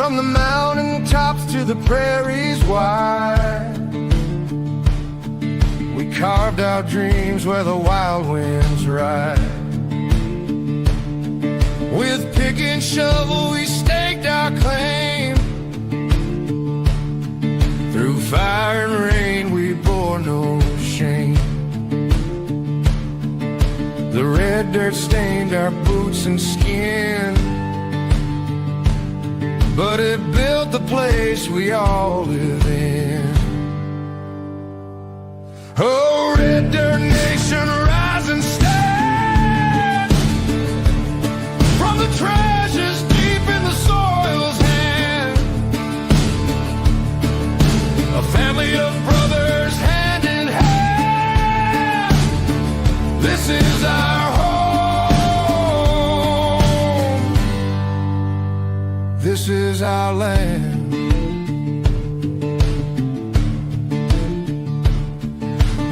From the mountain tops to the prairies wide, we carved our dreams where the wild winds ride. With pick and shovel we staked our claim. Through fire and rain we bore no shame. The red dirt stained our boots and skin, but it built the place we all live in. Oh, red dirt nation, rise and stand. From the treasures deep in the soil's hand, a family of brothers hand in hand. This is our home. This is our land.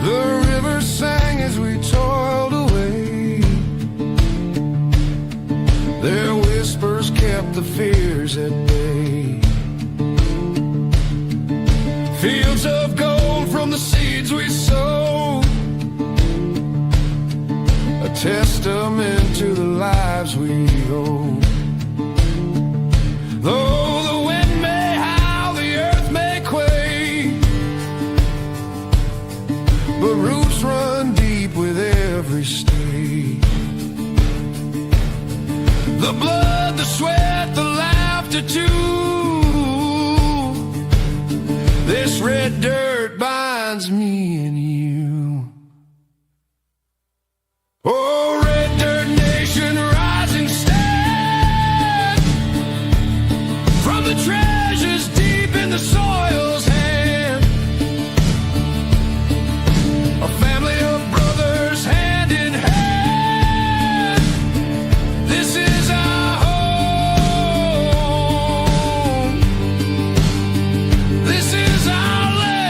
The river sang as we toiled away. Their whispers kept the fears at bay. Fields of gold from the seeds we sowed, a testament to the lives we owed. Though the wind may howl, the earth may quake, but roots run deep with every stake. The blood, the sweat, the laughter too. This red dirt binds me and you. Oh, red dirt nation, rise and stand. From the treasures deep in the soil's hand, a family of brothers hand in hand. This is our home. This is our land.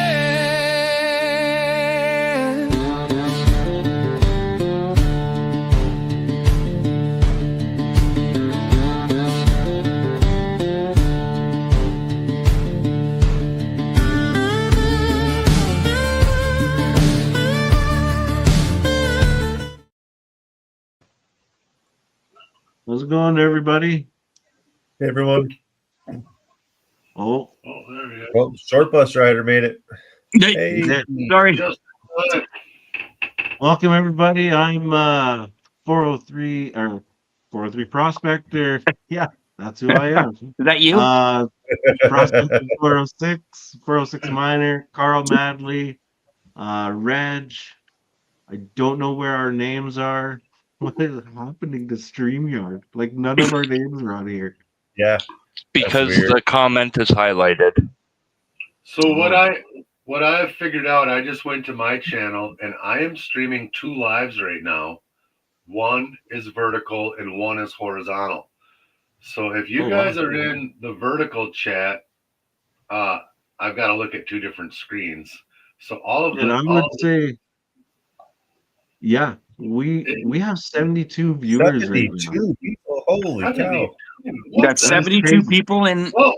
How's it going, everybody? Hey, everyone. Oh, there we go. Well, short bus rider made it. Hey. sorry. Just Welcome, everybody. I'm 403 or 403 Prospector. Yeah, that's who I am. Is that you? Prospector 406 Minor, Carl Madley, Reg. I don't know where our names are. What is happening to StreamYard? Like, none of our names are on here. Yeah. Because weird. the comment is highlighted. so what I've figured out, I just went to my channel and I am streaming 2 lives right now. One is vertical and one is horizontal. So if you guys are in the vertical chat, I've got to look at 2 different screens. So all of And I would say, yeah, we have 72 viewers right now. 72 people. Holy cow. Got 72 people in. Well,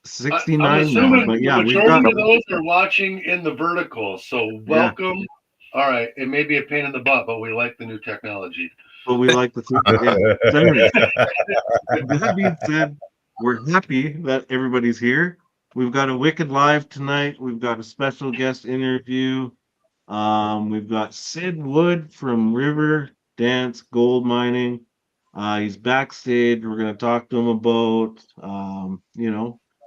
69 I'm now, assuming but yeah, the we've majority got of those are watching in the vertical. So welcome. Yeah. All right, it may be a pain in the butt, but we like the new technology. But we like the yeah. So anyways, that being said, we're happy that everybody's here. We've got a wicked live tonight. We've got a special guest interview. We've got Sid Wood from RiverDance Gold Mining. He's backstage. We're going to talk to him about,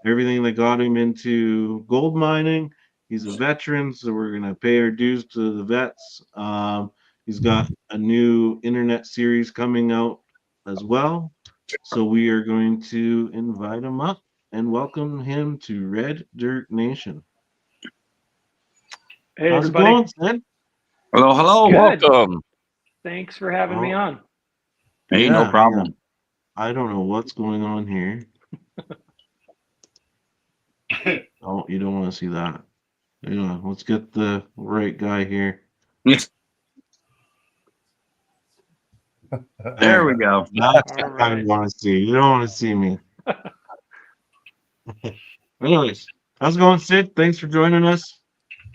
everything that got him into gold mining. He's a veteran, so we're going to pay our dues to the vets. He's got a new internet series coming out as well. So we are going to invite him up and welcome him to Red Dirt Nation. Hey, How's everybody. it going, Sid? Hello, hello, Good. welcome. Thanks for having me on. Hey, no problem. I don't know what's going on here. Oh, you don't want to see that. Yeah, let's get the right guy here. Yes. There we go. That's All what I right. want to see. You don't want to see me. Anyways, how's it going, Sid? Thanks for joining us.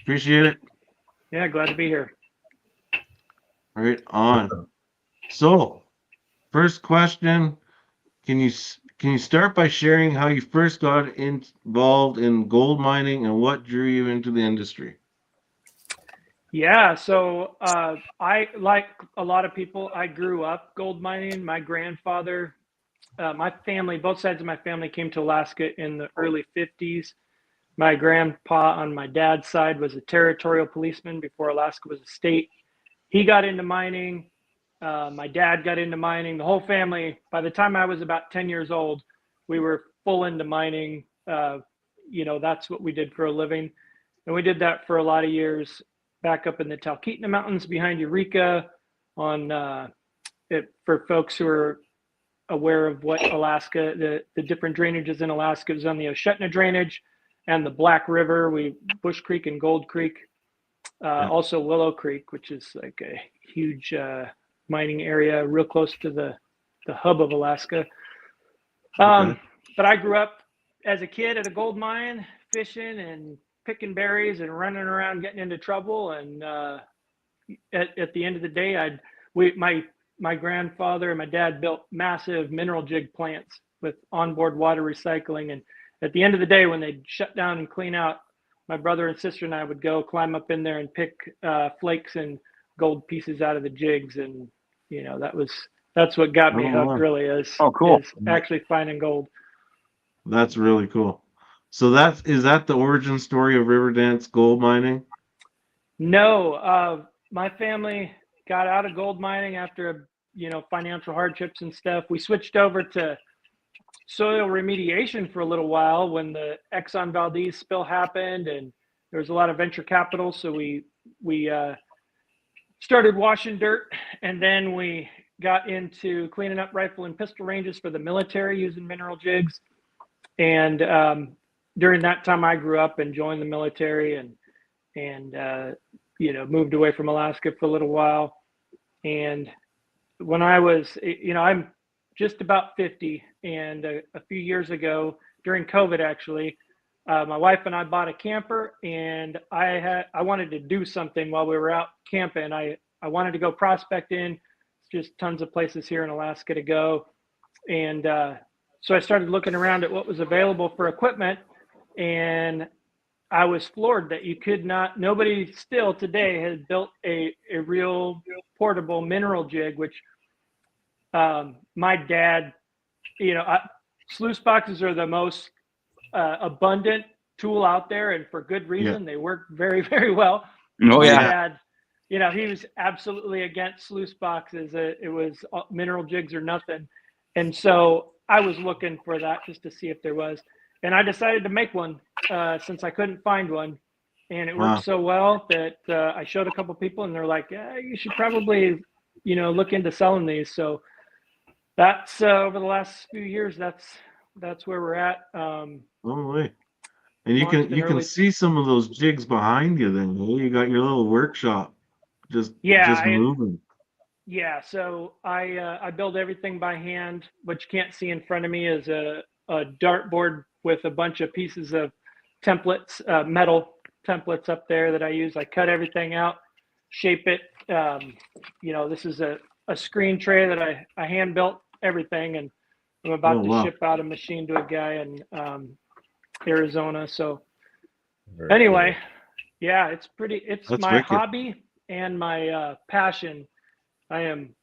Appreciate it. Yeah, glad to be here. Right on. So, first question: can you start by sharing how you first got involved in gold mining and what drew you into the industry? Yeah, so I, like a lot of people, I grew up gold mining. My grandfather, my family, both sides of my family came to Alaska in the early 50s. My grandpa on my dad's side was a territorial policeman before Alaska was a state. He got into mining. My dad got into mining. The whole family, by the time I was about 10 years old, we were full into mining. That's what we did for a living. And we did that for a lot of years back up in the Talkeetna Mountains behind Eureka for folks who are aware of what Alaska, the different drainages in Alaska is on the Oshetna drainage and the Black River, Bush Creek and Gold Creek, also Willow Creek, which is like a huge mining area, real close to the hub of Alaska. But I grew up as a kid at a gold mine, fishing and picking berries and running around getting into trouble. And at the end of the day, my grandfather and my dad built massive mineral jig plants with onboard water recycling. And at the end of the day, when they'd shut down and clean out, my brother and sister and I would go climb up in there and pick flakes and gold pieces out of the jigs. And, that's what got me hooked, really, is actually finding gold. That's really cool. So is that the origin story of RiverDance gold mining? No, my family got out of gold mining after, financial hardships and stuff. We switched over to soil remediation for a little while when the Exxon Valdez spill happened, and there was a lot of venture capital. So we started washing dirt, and then we got into cleaning up rifle and pistol ranges for the military using mineral jigs. And during that time, I grew up and joined the military and moved away from Alaska for a little while. And when I was, I'm just about 50, and a few years ago during COVID, actually, my wife and I bought a camper, and I wanted to do something while we were out camping. I wanted to go prospecting. It's just tons of places here in Alaska to go. And so I started looking around at what was available for equipment, and I was floored that nobody still today has built a real portable mineral jig, which my dad, sluice boxes are the most abundant tool out there, and for good reason. They work very, very well. Oh, yeah. My dad, he was absolutely against sluice boxes. It was mineral jigs or nothing. And so I was looking for that just to see if there was. And I decided to make one since I couldn't find one. And it worked so well that I showed a couple people, and they're like, yeah, you should probably, look into selling these. So that's over the last few years, that's where we're at. Oh, wait. And you can see some of those jigs behind you then. You got your little workshop just moving. Yeah, so I build everything by hand. What you can't see in front of me is a dartboard with a bunch of pieces of templates, metal templates up there that I use. I cut everything out, shape it. This is a screen tray that I hand built everything, and I'm about to ship out a machine to a guy in Arizona. So anyway, yeah, it's my hobby and my passion. I am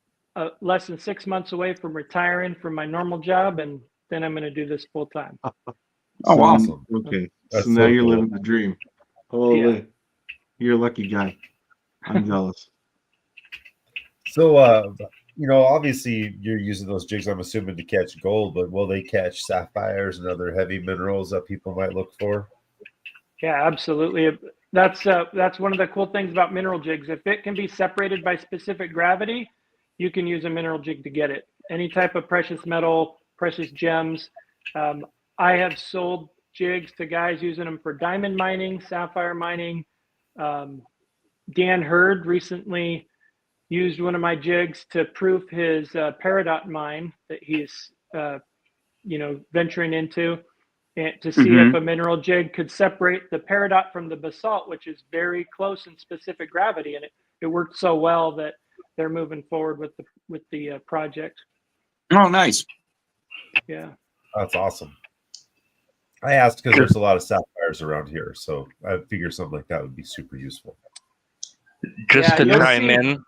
less than 6 months away from retiring from my normal job, and then I'm going to do this full time. Oh, awesome. Okay. That's so now you're cool. living the dream. Holy, you're a lucky guy. I'm jealous. So, obviously you're using those jigs, I'm assuming, to catch gold, but will they catch sapphires and other heavy minerals that people might look for? Yeah, absolutely. That's one of the cool things about mineral jigs. If it can be separated by specific gravity, you can use a mineral jig to get it. Any type of precious metal, precious gems. I have sold jigs to guys using them for diamond mining, sapphire mining. Dan Hurd recently used one of my jigs to proof his peridot mine that he's venturing into. and to see if a mineral jig could separate the peridot from the basalt, which is very close in specific gravity. And it worked so well that they're moving forward with the project. Oh, nice. Yeah. That's awesome. I asked because there's a lot of sapphires around here, so I figure something like that would be super useful. Just to you'll chime see. in,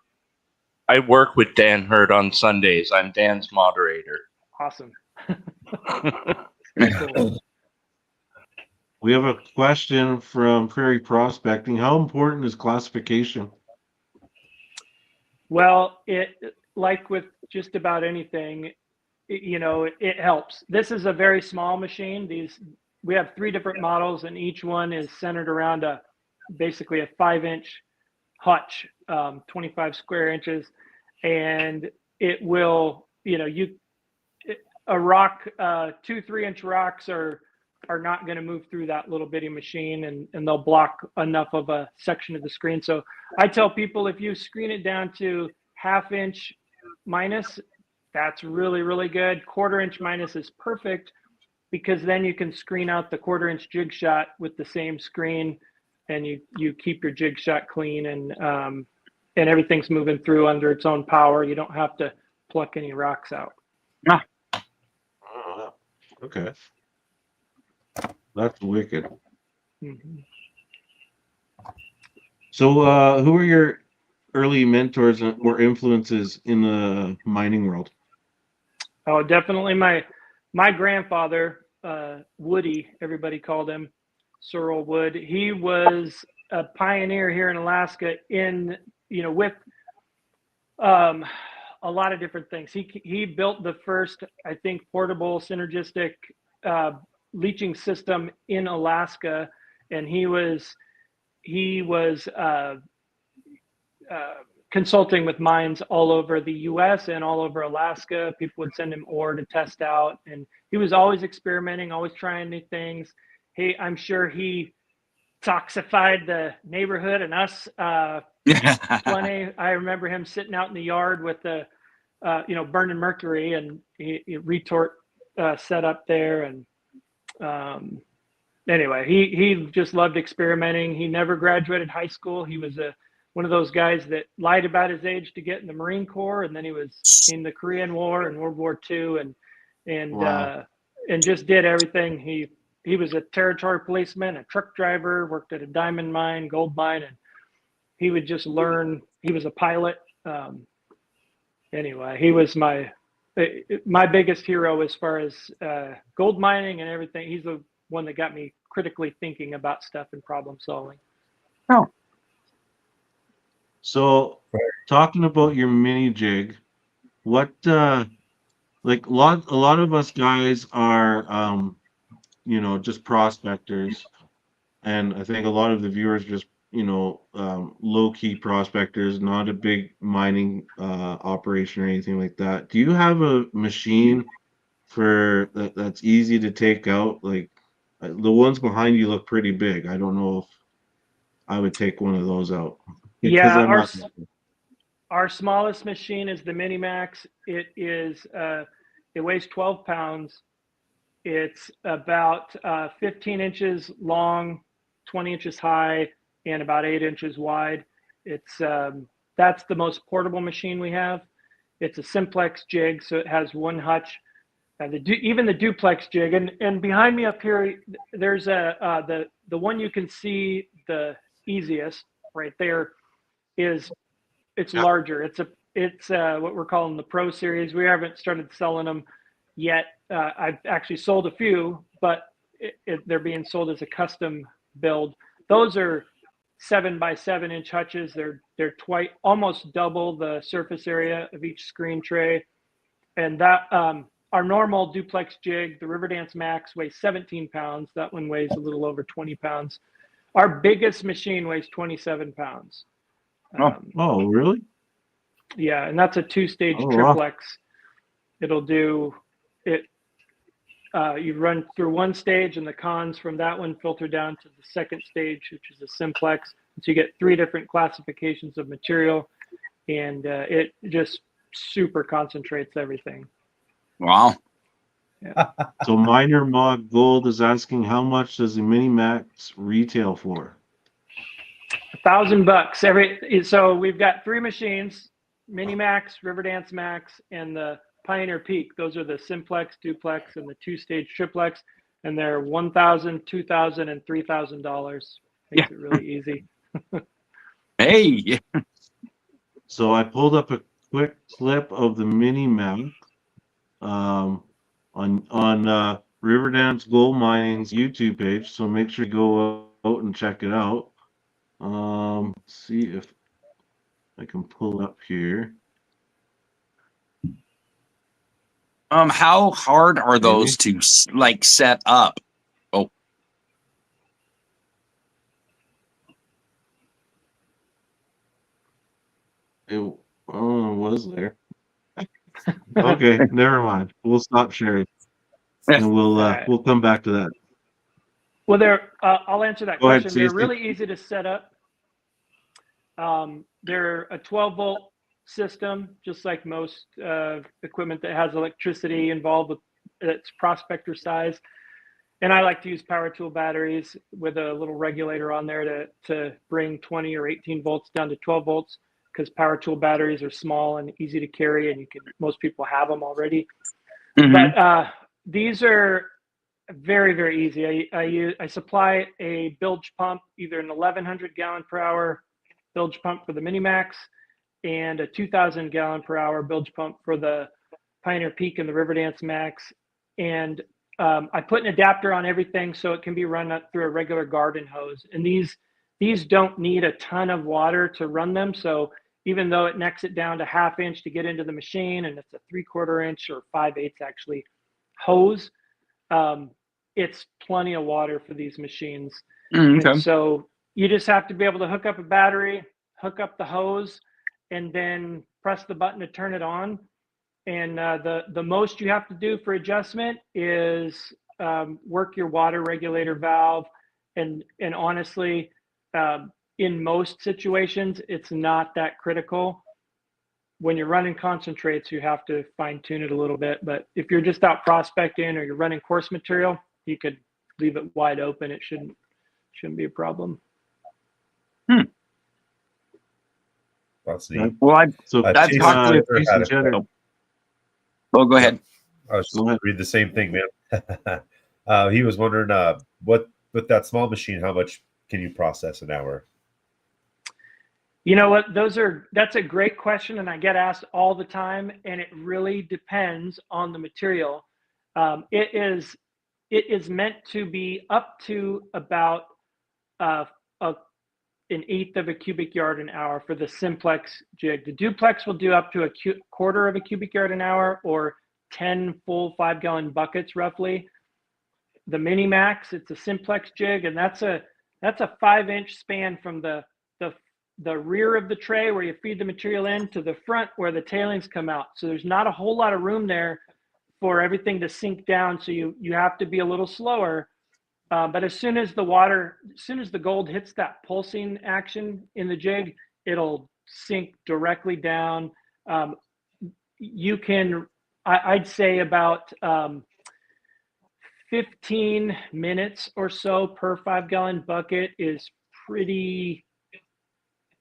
I work with Dan Hurd on Sundays. I'm Dan's moderator. Awesome. Cool. We have a question from Prairie Prospecting. How important is classification? Well, like with just about anything, it helps. This is a very small machine. We have 3 different models, and each one is centered around basically a 5-inch hutch, 25 square inches, and it will, a rock, 2-3-inch rocks are not going to move through that little bitty machine, and they'll block enough of a section of the screen. So I tell people, if you screen it down to 1/2 inch minus, that's really, really good. 1/4 inch minus is perfect, because then you can screen out the 1/4 inch jig shot with the same screen, and you keep your jig shot clean, and everything's moving through under its own power. You don't have to pluck any rocks out. Ah. Oh, okay. That's wicked. Mm-hmm. So, who are your early mentors or influences in the mining world? Oh, definitely my grandfather, Woody, everybody called him, Searle Wood. He was a pioneer here in Alaska with a lot of different things. He built the first, I think, portable synergistic leaching system in Alaska, and he was consulting with mines all over the U.S. and all over Alaska. People would send him ore to test out, and he was always experimenting, always trying new things. I'm sure he toxified the neighborhood and us plenty. I remember him sitting out in the yard with the burning mercury, and he retort set up there. And anyway, he just loved experimenting. He never graduated high school. He was one of those guys that lied about his age to get in the Marine Corps, and then he was in the Korean War and World War II, and just did everything. He was a territory policeman, a truck driver, worked at a diamond mine, gold mine, and he would just learn. He was a pilot. Anyway, he was my biggest hero as far as gold mining and everything. He's the one that got me critically thinking about stuff and problem solving. Oh. So, talking about your mini jig, what like a lot of us guys are just prospectors, and I think a lot of the viewers just low key prospectors, not a big mining operation or anything like that. Do you have a machine that's easy to take out? Like the ones behind you look pretty big. I don't know if I would take one of those out. Yeah, our smallest machine is the Mini Max. It weighs 12 pounds. It's about 15 inches long, 20 inches high, and about 8 inches wide. It's that's the most portable machine we have. It's a simplex jig, so it has one hutch. Even the duplex jig, and behind me up here, there's the one you can see the easiest right there. It's larger. It's what we're calling the Pro Series. We haven't started selling them yet. I've actually sold a few, but they're being sold as a custom build. Those are 7 by 7 inch hutches. They're almost double the surface area of each screen tray. And that our normal duplex jig, the RiverDance Max, weighs 17 pounds. That one weighs a little over 20 pounds. Our biggest machine weighs 27 pounds. Oh, really? Yeah, and that's a 2-stage triplex. It'll do it. You run through one stage, and the cons from that one filter down to the second stage, which is a simplex. So you get 3 different classifications of material, and it just super concentrates everything. Wow. So Minor Mod Gold is asking how much does the Mini Max retail for? $1,000 so we've got 3 machines: Mini Max, RiverDance Max, and the Pioneer Peak. Those are the simplex, duplex, and the 2-stage triplex, and they're $1,000, $2,000, and $3,000. Makes it really easy. Hey, So I pulled up a quick clip of the Mini Max on Riverdance Gold Mining's YouTube page. So make sure you go out and check it out. See if I can pull up here. how hard are those to like set up? Oh, It was there. Okay, never mind. We'll stop sharing, and right. we'll come back to that. Well, I'll answer that Go ahead, question. They're Cece. really easy to set up. They're a 12-volt system, just like most equipment that has electricity involved with its prospector size. And I like to use power tool batteries with a little regulator on there to bring 20 or 18 volts down to 12 volts, because power tool batteries are small and easy to carry, and most people have them already. mhm. But these are very, very easy. I supply a bilge pump, either an 1,100 gallon per hour bilge pump for the Mini Max and a 2,000 gallon per hour bilge pump for the Pioneer Peak and the RiverDance Max. And I put an adapter on everything so it can be run up through a regular garden hose. And these don't need a ton of water to run them. So even though it necks it down to 1/2 inch to get into the machine, and it's a 3/4 inch or 5/8 actually hose, it's plenty of water for these machines. Okay. And so you just have to be able to hook up a battery, hook up the hose, and then press the button to turn it on. And the most you have to do for adjustment is work your water regulator valve. And honestly, in most situations, it's not that critical. When you're running concentrates, you have to fine tune it a little bit. But if you're just out prospecting or you're running course material, you could leave it wide open. It shouldn't be a problem. That's neat. Well, So I've Jason talked with. Jenner had a Jason Jenner. quick- Oh, go ahead. I was just Go going ahead. to read the same thing, man. He was wondering what with that small machine, how much can you process an hour? You know what? That's a great question, and I get asked all the time, and it really depends on the material. It is meant to be up to about an 1/8 of a cubic yard an hour for the simplex jig. The duplex will do up to a 1/4 of a cubic yard an hour, or 10 full 5-gallon buckets roughly. The Mini Max, it's a simplex jig, and that's a 5-inch span from the rear of the tray where you feed the material in to the front where the tailings come out. So there's not a whole lot of room there for everything to sink down. So you have to be a little slower. But as soon as the gold hits that pulsing action in the jig, it'll sink directly down. I'd say about 15 minutes or so per 5-gallon bucket is pretty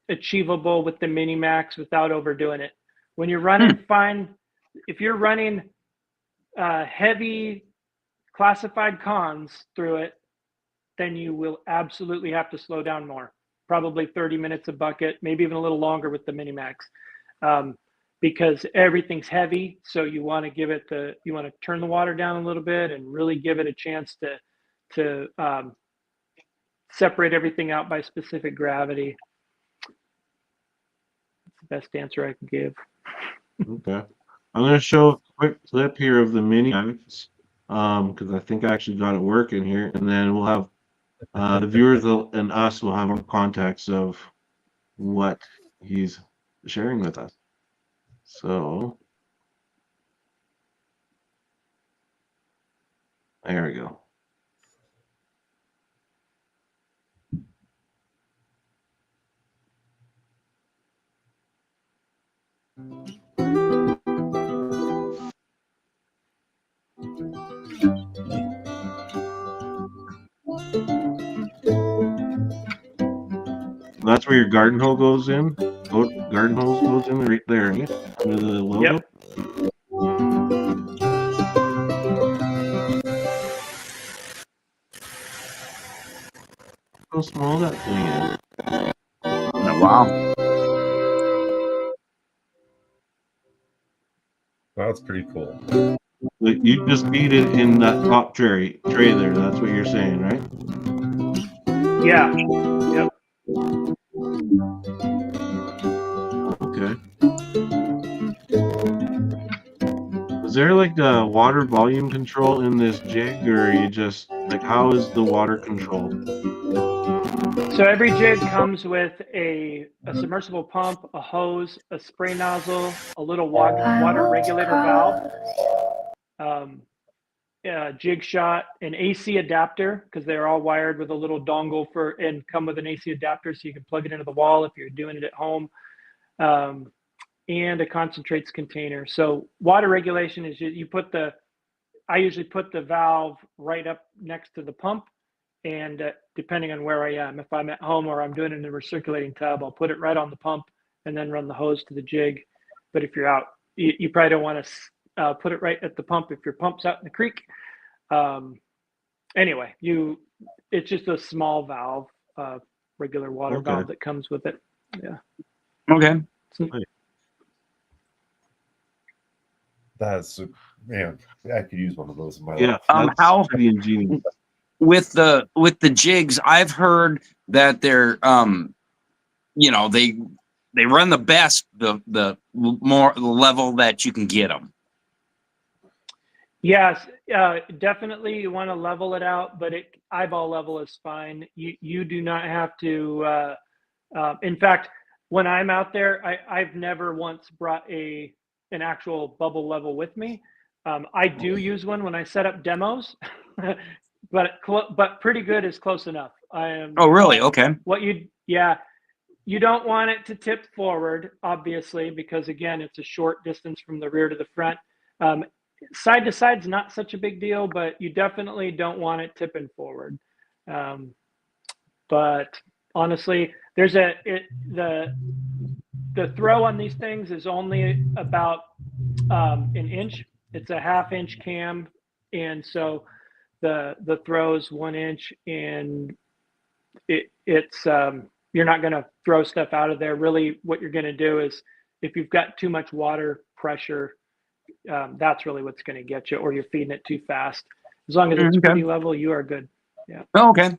achievable with the Mini Max without overdoing it. When you're running if you're running heavy classified cons through it, then you will absolutely have to slow down more. Probably 30 minutes a bucket, maybe even a little longer with the Mini Max, because everything's heavy. So you want to turn the water down a little bit and really give it a chance to separate everything out by specific gravity. That's the best answer I can give. Okay. I'm going to show a quick clip here of the Mini Max, because I think I actually got it working here, and then we'll have the viewers and us will have more context of what he's sharing with us. So there we go. That's where your garden hose goes in. Garden hose goes in right there, right? Under the logo. Yep. How small that thing is. Oh, wow. That's pretty cool. But you just feed it in that top tray there. That's what you're saying, right? Yeah. Yep. Okay. Is there like a water volume control in this jig, or are you just like how is the water controlled? So every jig comes with a submersible pump, a hose, a spray nozzle, a little water regulator valve, a jig shot, an AC adapter, because they're all wired with a little dongle and come with an AC adapter so you can plug it into the wall if you're doing it at home, and a concentrates container. So water regulation is I usually put the valve right up next to the pump. And depending on where I am, if I'm at home or I'm doing it in a recirculating tub, I'll put it right on the pump and then run the hose to the jig. But if you're out, you probably don't want to put it right at the pump if your pump's out in the creek. Anyway, it's just a small valve, regular water valve that comes with it. Yeah. Okay. That's man, I could use one of those in my Yeah, life. that's pretty ingenious. With the jigs, I've heard that they're you know, they run the best the more the level that you can get them. Yes, definitely you want to level it out, but eyeball level is fine. You do not have to. In fact, when I'm out there, I've never once brought an actual bubble level with me. I do use one when I set up demos, but pretty good is close enough. Oh, really? Okay. You don't want it to tip forward, obviously, because again, it's a short distance from the rear to the front. Side to side is not such a big deal, but you definitely don't want it tipping forward. But honestly, the throw on these things is only about an inch. It's a 1/2 inch cam, and so the throw is 1 inch, and it's you're not going to throw stuff out of there. Really, what you're going to do is if you've got too much water pressure, that's really what's going to get you, or you're feeding it too fast. As long as it's pretty level, you are good. Yeah. Oh, okay.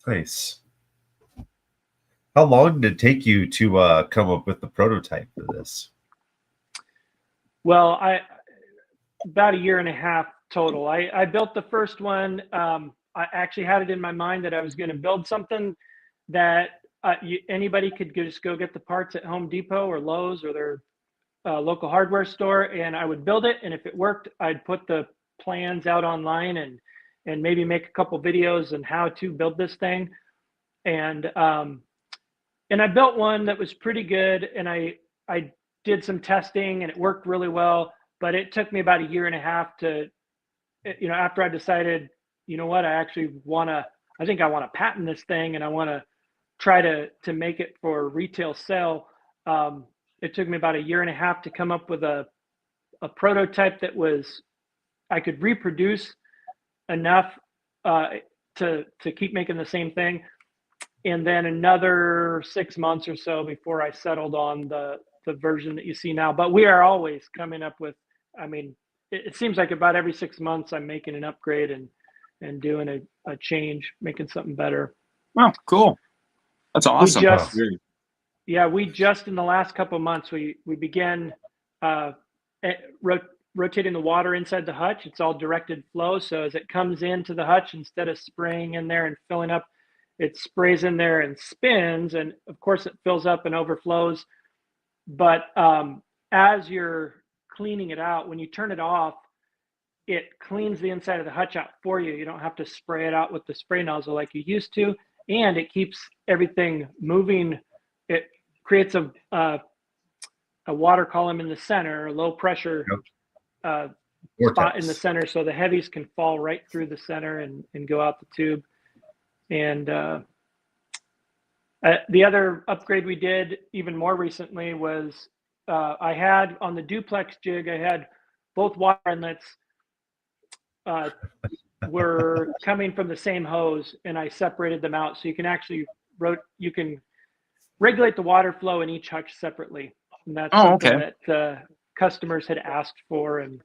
Nice. How long did it take you to come up with the prototype for this? Well, about 1.5 years total. I built the first one. I actually had it in my mind that I was going to build something that anybody could just go get the parts at Home Depot or Lowe's or their local hardware store, and I would build it. And if it worked, I'd put the plans out online and maybe make a couple videos on how to build this thing. And I built one that was pretty good, and I did some testing, and it worked really well. But it took me about 1.5 years to, after I decided, you know what, I think I want to patent this thing, and I want to try to make it for retail sale. It took me about 1.5 years to come up with a prototype that I could reproduce enough to keep making the same thing. And then another 6 months or so before I settled on the version that you see now. But we are always coming up with, it seems like about every 6 months I'm making an upgrade and doing a change, making something better. Well, cool. That's awesome. We just in the last couple of months, we began rotating the water inside the hutch. It's all directed flow. So as it comes into the hutch, instead of spraying in there and filling up, it sprays in there and spins. And of course it fills up and overflows. But as you're cleaning it out, when you turn it off, it cleans the inside of the hutch out for you. You don't have to spray it out with the spray nozzle like you used to. And it keeps everything moving. It creates a water column in the center, a low pressure spot in the center, so the heavies can fall right through the center and go out the tube. And The other upgrade we did even more recently was I had on the duplex jig, I had both water inlets were coming from the same hose, and I separated them out so you can actually you can regulate the water flow in each hutch separately. And that's something that customers had asked for. And,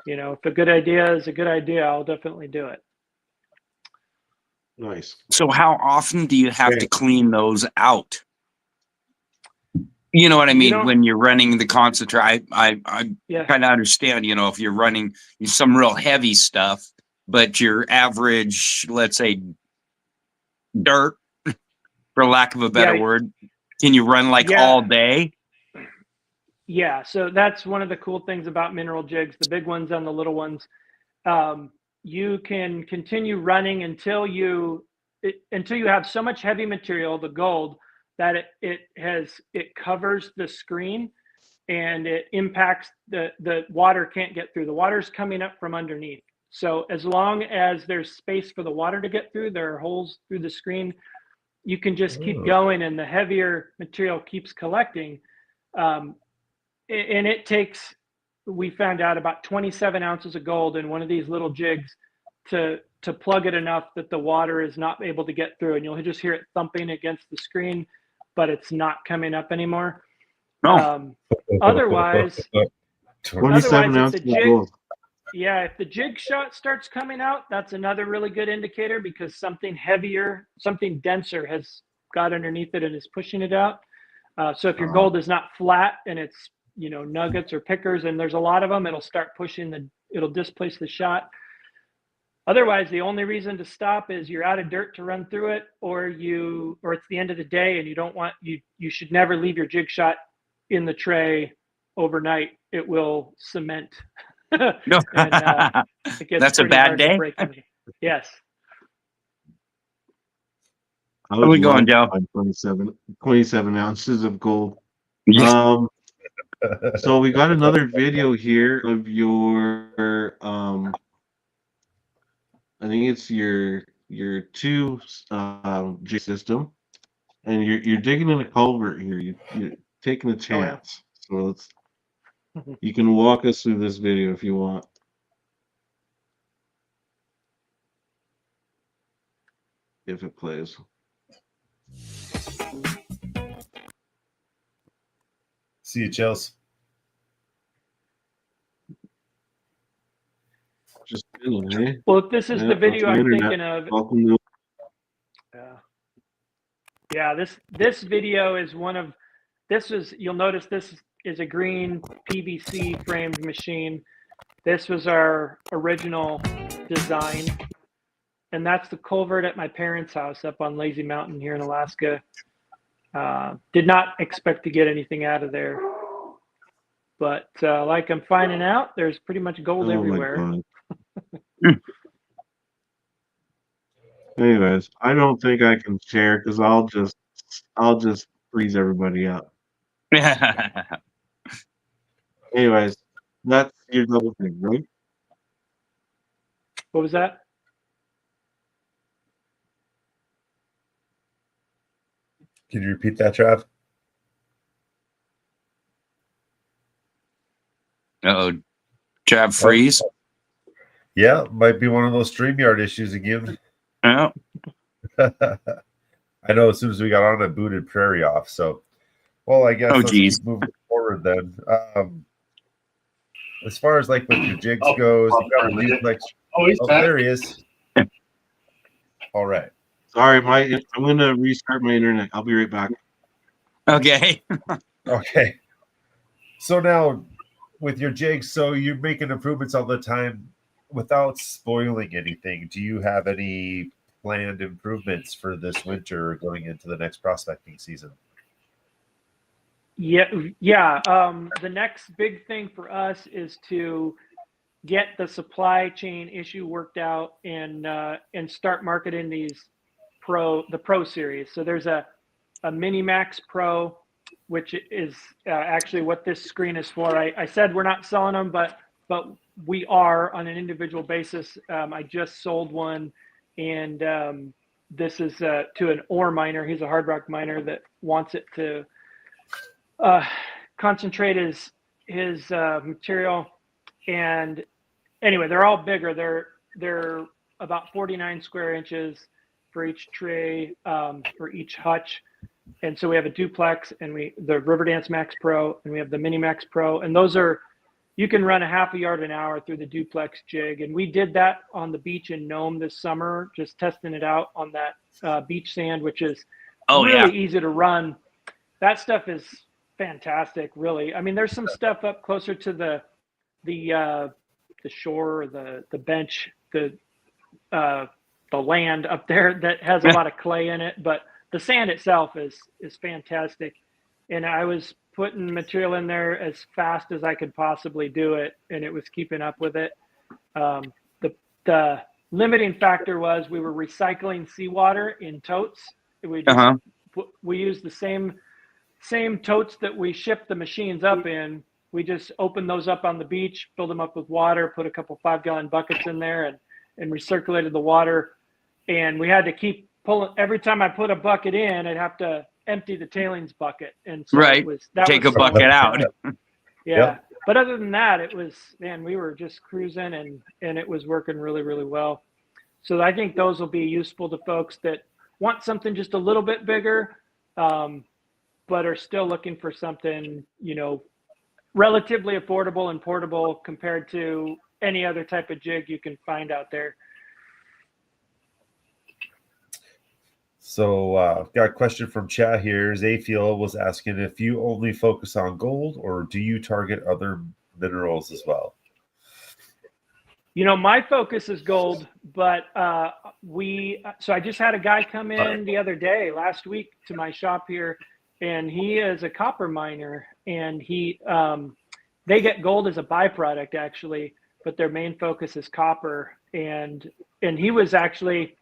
you know, if a good idea is a good idea, I'll definitely do it. Nice. So how often do you have to clean those out? You know what I mean? When you're running the concentrate, I kind of understand, you know, if you're running some real heavy stuff, but your average, let's say, dirt, for lack of a better word, can you run like all day? Yeah, so that's one of the cool things about mineral jigs, the big ones and the little ones. You can continue running until you have so much heavy material, the gold, that it covers the screen and it impacts the water can't get through. The water's coming up from underneath. So as long as there's space for the water to get through, there are holes through the screen, you can just keep going, and the heavier material keeps collecting. And it takes, we found out, about 27 ounces of gold in one of these little jigs to plug it enough that the water is not able to get through. And you'll just hear it thumping against the screen, but it's not coming up anymore. Otherwise, 27 ounces of gold. Yeah, if the jig shot starts coming out, that's another really good indicator, because something heavier, something denser has got underneath it and is pushing it out. So if your gold is not flat and it's, you know, nuggets or pickers, and there's a lot of them, it'll start pushing it'll displace the shot. Otherwise, the only reason to stop is you're out of dirt to run through it, or it's the end of the day and you don't want, you should never leave your jig shot in the tray overnight. It will cement. No. And, it gets that's a bad day. Yes. How are we going, Joe? 27 ounces of gold. Yeah. So we got another video here of your I think it's your two jig system, and you're digging in a culvert here. You're taking a chance. So you can walk us through this video if you want. If it plays. See you, Chelsea. Just kidding, eh? Well, if this is the video I'm thinking of. Welcome to Yeah, this video is you'll notice this is a green PVC framed machine. This was our original design, and that's the culvert at my parents' house up on Lazy Mountain here in Alaska. Did not expect to get anything out of there, but like I'm finding out, there's pretty much gold everywhere. Anyways, I don't think I can share because I'll just freeze everybody up. Anyways, that's your double thing, right? What was that? Can you repeat that, Trav? Uh-oh. Trav freeze. Yeah, might be one of those StreamYard issues again. Yeah. I know as soon as we got on, it booted Prairie off. So, well, I guess let's keep moving forward then. As far as like with your jigs goes, you got a duplex. There he is. All right. Sorry, I'm going to restart my internet. I'll be right back. Okay. Okay. So now with your jigs, so you're making improvements all the time without spoiling anything. Do you have any planned improvements for this winter going into the next prospecting season? Yeah. The next big thing for us is to get the supply chain issue worked out and start marketing the Pro series. So there's a Mini Max Pro, which is actually what this screen is for. I said we're not selling them, but we are on an individual basis. I just sold one, and this is to an ore miner. He's a hard rock miner that wants it to concentrate his material. And anyway, they're all bigger. They're about 49 square inches for each tray, for each hutch. And so we have a duplex, and the RiverDance Max Pro, and we have the Mini Max Pro, and those are, you can run a half a yard an hour through the duplex jig. And we did that on the beach in Nome this summer, just testing it out on that beach sand, which is really easy to run. That stuff is fantastic, really. I mean, there's some stuff up closer to the shore, the bench, the land up there that has a lot of clay in it, but the sand itself is fantastic. And I was putting material in there as fast as I could possibly do it, and it was keeping up with it. The limiting factor was we were recycling seawater in totes. We used the same totes that we shipped the machines up in. We just opened those up on the beach, filled them up with water, put a couple 5-gallon buckets in there, and recirculated the water. And we had to keep pulling. Every time I put a bucket in, I'd have to empty the tailings bucket. And so take a bucket out. Yeah. But other than that, it was, man, we were just cruising, and it was working really, really well. So I think those will be useful to folks that want something just a little bit bigger, but are still looking for something, relatively affordable and portable compared to any other type of jig you can find out there. So got a question from chat here. Zayfiel was asking if you only focus on gold, or do you target other minerals as well? My focus is gold, but so I just had a guy come in the other day, last week, to my shop here, and he is a copper miner, and they get gold as a byproduct actually, but their main focus is copper. And he was actually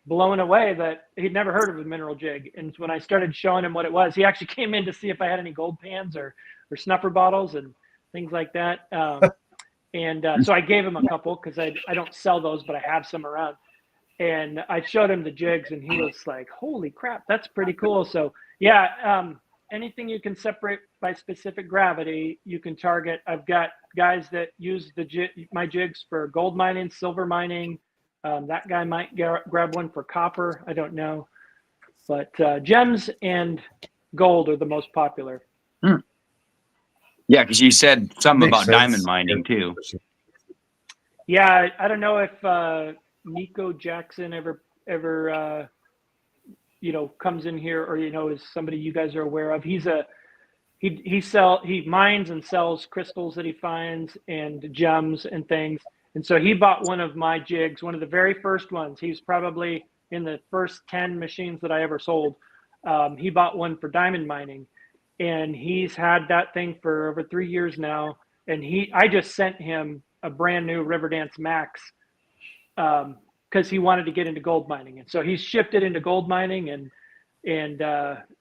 blown away that he'd never heard of a mineral jig. And when I started showing him what it was, he actually came in to see if I had any gold pans or snuffer bottles and things like that. So I gave him a couple because I don't sell those, but I have some around. And I showed him the jigs, and he was like, holy crap, that's pretty cool. So yeah, anything you can separate by specific gravity, you can target. I've got guys that use my jigs for gold mining, silver mining. That guy might grab one for copper. I don't know. But gems and gold are the most popular. Yeah, because you said something about diamond mining too. Yeah, I don't know if Nico Jackson ever comes in here, or is somebody you guys are aware of. He mines and sells crystals that he finds and gems and things. And so he bought one of my jigs, one of the very first ones. He's probably in the first 10 machines that I ever sold. He bought one for diamond mining, and he's had that thing for over 3 years now. And I just sent him a brand new RiverDance Max because he wanted to get into gold mining. And so he's shifted into gold mining, and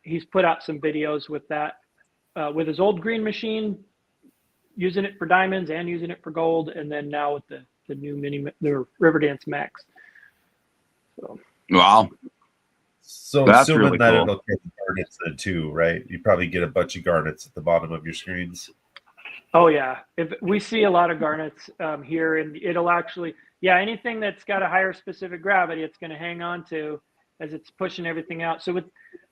he's put out some videos with that, with his old green machine, using it for diamonds and using it for gold, and then now with the new the RiverDance Max. So. Wow. So that's assuming really that cool. It'll get garnets then too, right? You probably get a bunch of garnets at the bottom of your screens. Oh yeah, if we see a lot of garnets here, and it'll actually, anything that's got a higher specific gravity, it's going to hang on to as it's pushing everything out. So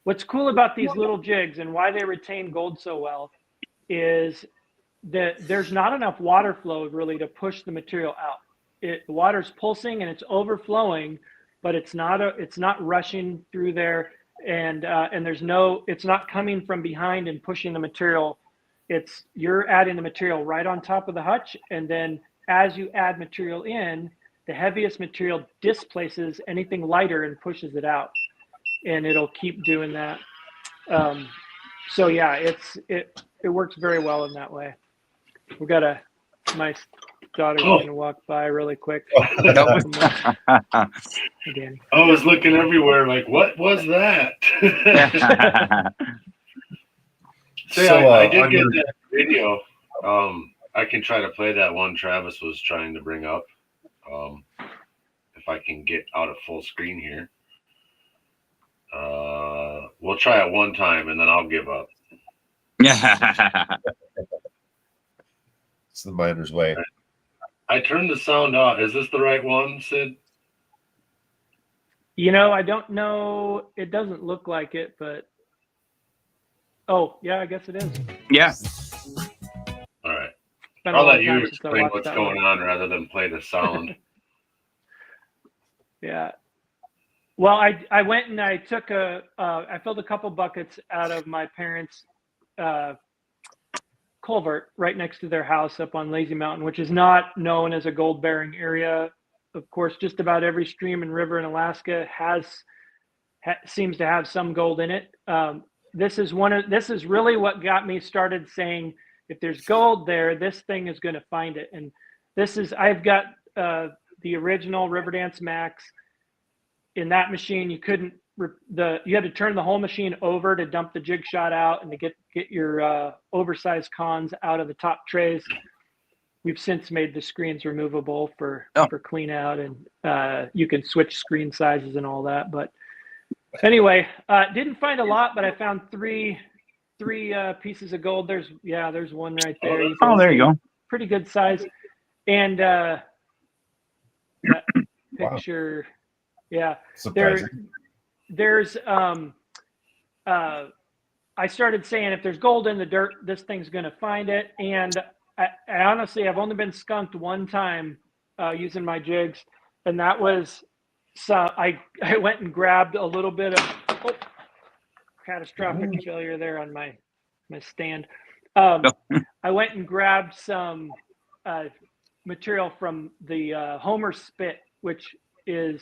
what's cool about these little jigs and why they retain gold so well is that there's not enough water flow really to push the material out. The water's pulsing and it's overflowing, but it's not rushing through there, and it's not coming from behind and pushing the material. You're adding the material right on top of the hutch, and then as you add material in, the heaviest material displaces anything lighter and pushes it out, and it'll keep doing that. So yeah, it works very well in that way. We got my daughter's going to walk by really quick. I was looking everywhere like, what was that? I did get that video. I can try to play that one Travis was trying to bring up. If I can get out of full screen here. We'll try it one time and then I'll give up. It's the miner's way. I turned the sound off. Is this the right one, Sid? I don't know. It doesn't look like it, but oh yeah, I guess it is. Yeah. All right. Been a I'll long let you time since I explain watched what's that going one. on rather than play the sound. Yeah. Well, I went and I took I filled a couple buckets out of my parents' culvert right next to their house up on Lazy Mountain, which is not known as a gold bearing area. Of course, just about every stream and river in Alaska seems to have some gold in it. This is really what got me started saying, if there's gold there, this thing is going to find it. And I've got the original RiverDance Max. In that machine, you had to turn the whole machine over to dump the jig shot out and to get your oversized cons out of the top trays. We've since made the screens removable for clean out, and you can switch screen sizes and all that. But anyway, didn't find a lot, but I found three pieces of gold. There's one right there. There you go. Pretty good size. And that picture. Wow. Yeah, there's I started saying, if there's gold in the dirt, this thing's going to find it. And I honestly, I've only been skunked one time using my jigs, and that was I went and grabbed a little bit of catastrophic failure there on my stand. I went and grabbed some material from the Homer Spit, which is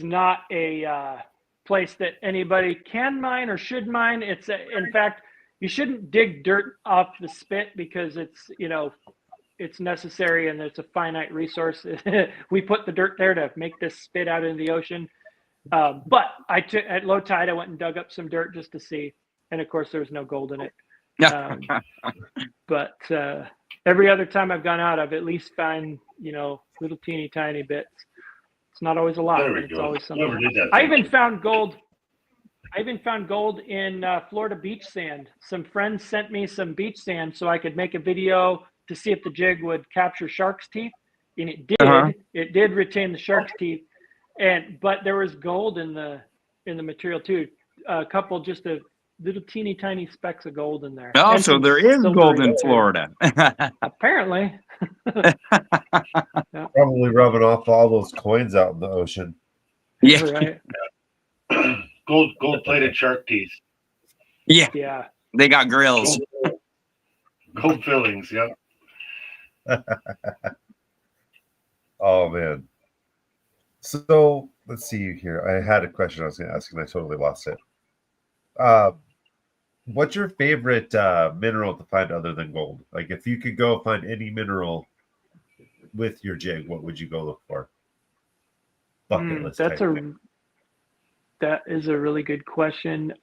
not a place that anybody can mine or should mine. In fact, you shouldn't dig dirt off the spit because it's necessary and it's a finite resource. We put the dirt there to make this spit out into the ocean. But at low tide, I went and dug up some dirt just to see. And of course, there was no gold in it. But every other time I've gone out, I've at least found, little teeny tiny bits. It's not always a lot, but it's always something. I even found gold in Florida beach sand. Some friends sent me some beach sand so I could make a video to see if the jig would capture shark's teeth, and it did. It did retain the shark's teeth, but there was gold in the material too. A couple, just a little teeny tiny specks of gold in there. Oh, so there is gold in Florida. Apparently. Probably rubbing off all those coins out in the ocean. Yeah. Right. Gold plated shark teeth. Yeah. Yeah. They got grills. Gold fillings, yeah. Oh man. So let's see here. I had a question I was going to ask and I totally lost it. What's your favorite mineral to find other than gold? Like, if you could go find any mineral with your jig, what would you go look for? Bucket list. That is a really good question.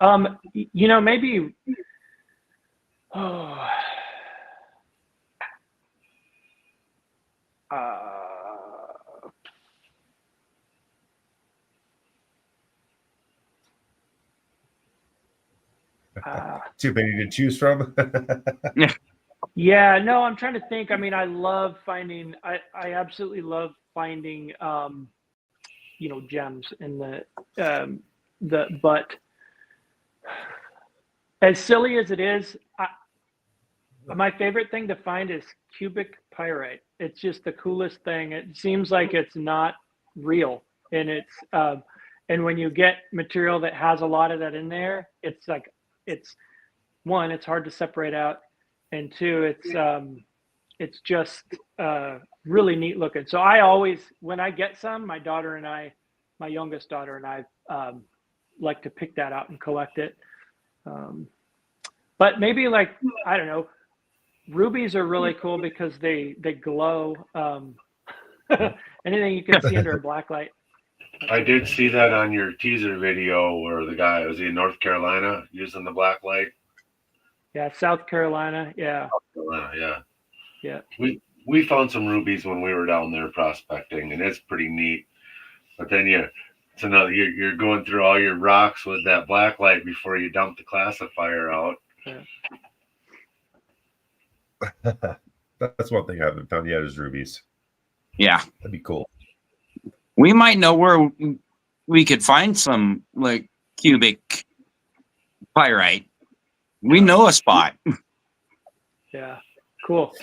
Maybe. Oh. Too many to choose from. Yeah, no, I'm trying to think. I mean, I love finding. I absolutely love finding, gems in but as silly as it is, my favorite thing to find is cubic pyrite. It's just the coolest thing. It seems like it's not real, and and when you get material that has a lot of that in there, it's like, it's hard to separate out, and two, it's just really neat looking. So I always, when I get some, my youngest daughter and I like to pick that out and collect it. But maybe, like, I don't know, rubies are really cool because they glow. Anything you can see under a black light. I did see that on your teaser video where the guy was in North Carolina using the black light. Yeah, South Carolina. Yeah. South Carolina, yeah. We found some rubies when we were down there prospecting, and it's pretty neat. But then It's another. You're going through all your rocks with that black light before you dump the classifier out. That's one thing I haven't found yet is rubies. Yeah, That'd be cool. we might know where we could find some like cubic pyrite. We know a spot. Yeah, cool.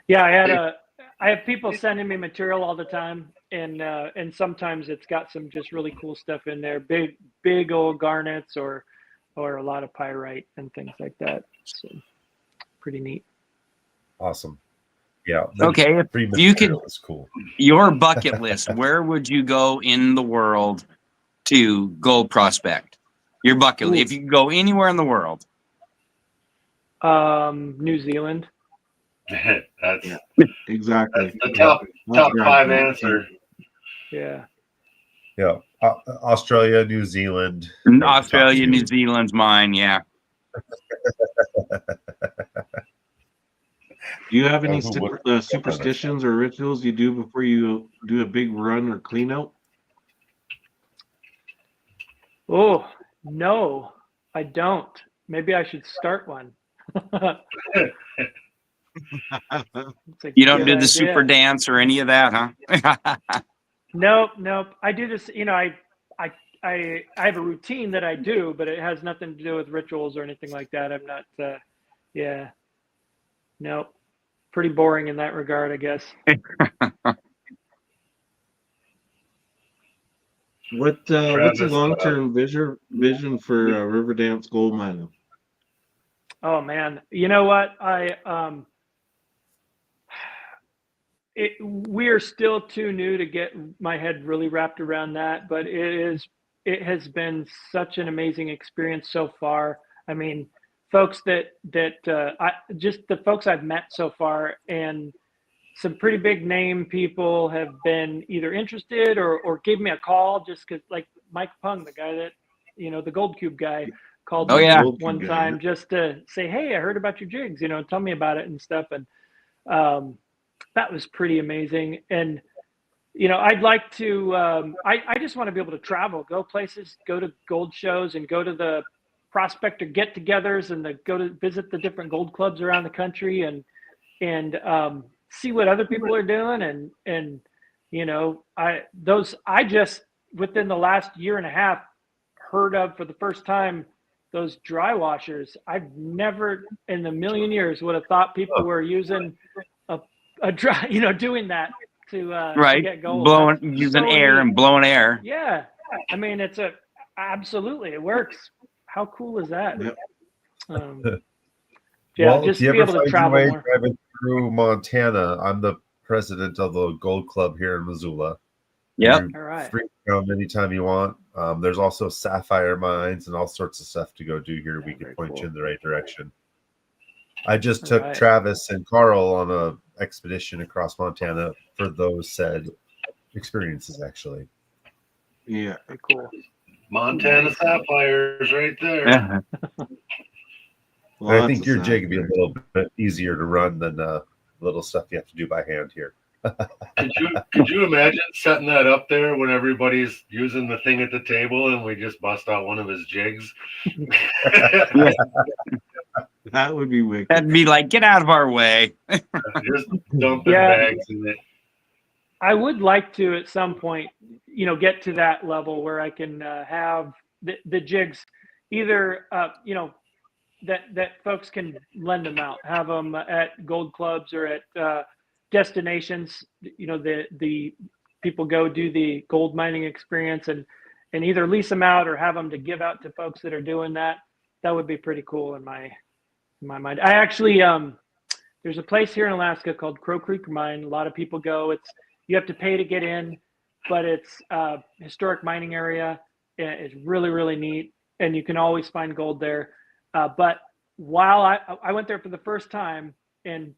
Yeah, I have people sending me material all the time, and sometimes it's got some just really cool stuff in there, big old garnets or a lot of pyrite and things like that. So pretty neat. Awesome. Yeah. Okay, free if you could, material is cool. your bucket list, where would you go in the world to gold prospect? Your bucket list, if you could go anywhere in the world. New Zealand. That's Exactly. the top That's 5 right. answer. Yeah. Yeah. Australia, New Zealand. Australia, New Zealand's mine. Yeah. Do you have any Who would- superstitions or rituals you do before you do a big run or clean out? Oh, no, I don't. Maybe I should start one. You don't do the super dance or any of that, huh? Nope. I do this, I have a routine that I do, but it has nothing to do with rituals or anything like that. I'm not nope. Pretty boring in that regard, I guess. What's the long-term vision for RiverDance gold mining? Oh man, you know what? We're still too new to get my head really wrapped around that, but it has been such an amazing experience so far. I mean, folks just the folks I've met so far, and some pretty big name people have been either interested or gave me a call just because, like Mike Pung, the guy that, the Gold Cube guy, called me one time just to say, hey, I heard about your jigs, tell me about it and stuff. And that was pretty amazing. And, I'd like to, I just want to be able to travel, go places, go to gold shows and go to the prospector get-togethers and go to visit the different gold clubs around the country and see what other people are doing. And I just within the last year and a half heard of for the first time those dry washers. I've never in a million years would have thought people were using a dry, doing that to get gold. Using air and blowing air. Yeah. I mean, absolutely, it works. How cool is that? Yep. Well, just if you to be ever able to find your way travel more. driving through Montana, I'm the president of the Gold Club here in Missoula. Yep. All right. Free to come anytime you want. There's also sapphire mines and all sorts of stuff to go do here. We can point you in the right direction. I just took Travis and Carl on a expedition across Montana for those said experiences, actually. Yeah. Very cool. Montana sapphires right there. Yeah. I think your jig would be a little bit easier to run than the little stuff you have to do by hand here. Could you imagine setting that up there when everybody's using the thing at the table and we just bust out one of his jigs? That would be wicked. That'd be like, get out of our way. Just dumping bags in it. I would like to at some point, get to that level where I can have the jigs either, that folks can lend them out, have them at gold clubs or at destinations. The people go do the gold mining experience and either lease them out or have them to give out to folks that are doing that. That would be pretty cool in my mind. I actually, there's a place here in Alaska called Crow Creek Mine. A lot of people go. You have to pay to get in, but it's a historic mining area. It's really, really neat, and you can always find gold there. But while I went there for the first time, and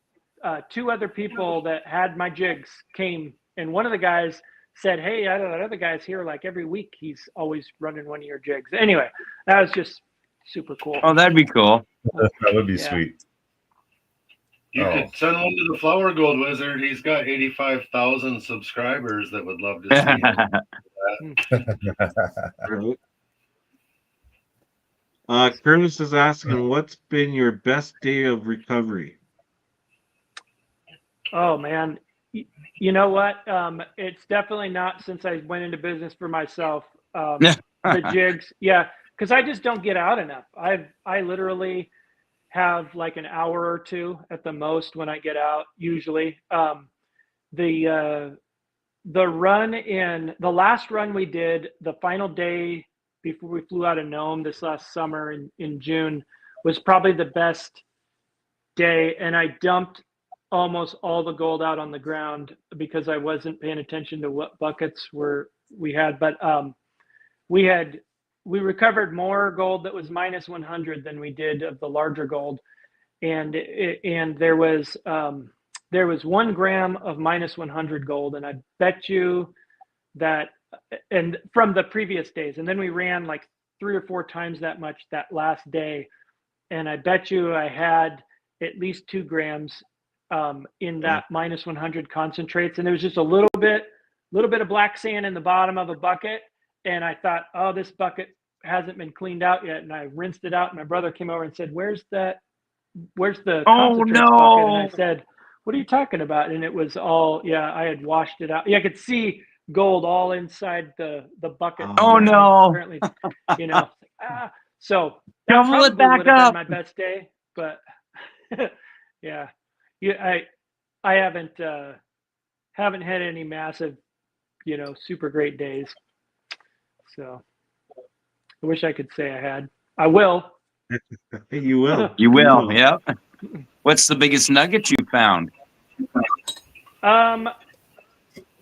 two other people that had my jigs came, and one of the guys said, hey, I know that other guy's here like every week. He's always running one of your jigs. Anyway, that was just super cool. Oh, that'd be cool. That would be sweet. You could send one to the Flower Gold Wizard. He's got 85,000 subscribers that would love to see him. Curtis is asking, what's been your best day of recovery? Oh man, you know what? It's definitely not since I went into business for myself. The jigs, yeah, because I just don't get out enough. I literally have like an hour or two at the most when I get out. Usually, the last run we did, the final day before we flew out of Nome this last summer in June, was probably the best day, and I dumped almost all the gold out on the ground because I wasn't paying attention to what buckets we had. But we recovered more gold that was minus 100 than we did of the larger gold, and there was 1 gram of minus 100 gold, and I bet you that, and from the previous days, and then we ran like 3 or 4 times that much that last day, and I bet you I had at least 2 grams in that minus 100 concentrates, and there was just a little bit of black sand in the bottom of a bucket, and I thought, oh, this bucket hasn't been cleaned out yet, and I rinsed it out, and my brother came over and said, where's the concentrates bucket? And I said, what are you talking about? And it was all, yeah, I had washed it out. Yeah, I could see gold all inside the bucket. Oh no! Apparently, so that Double it probably back would have up. been my best day, but yeah, I haven't had any massive, super great days. So I wish I could say I had. I will. You will. You will. Yep. What's the biggest nugget you found?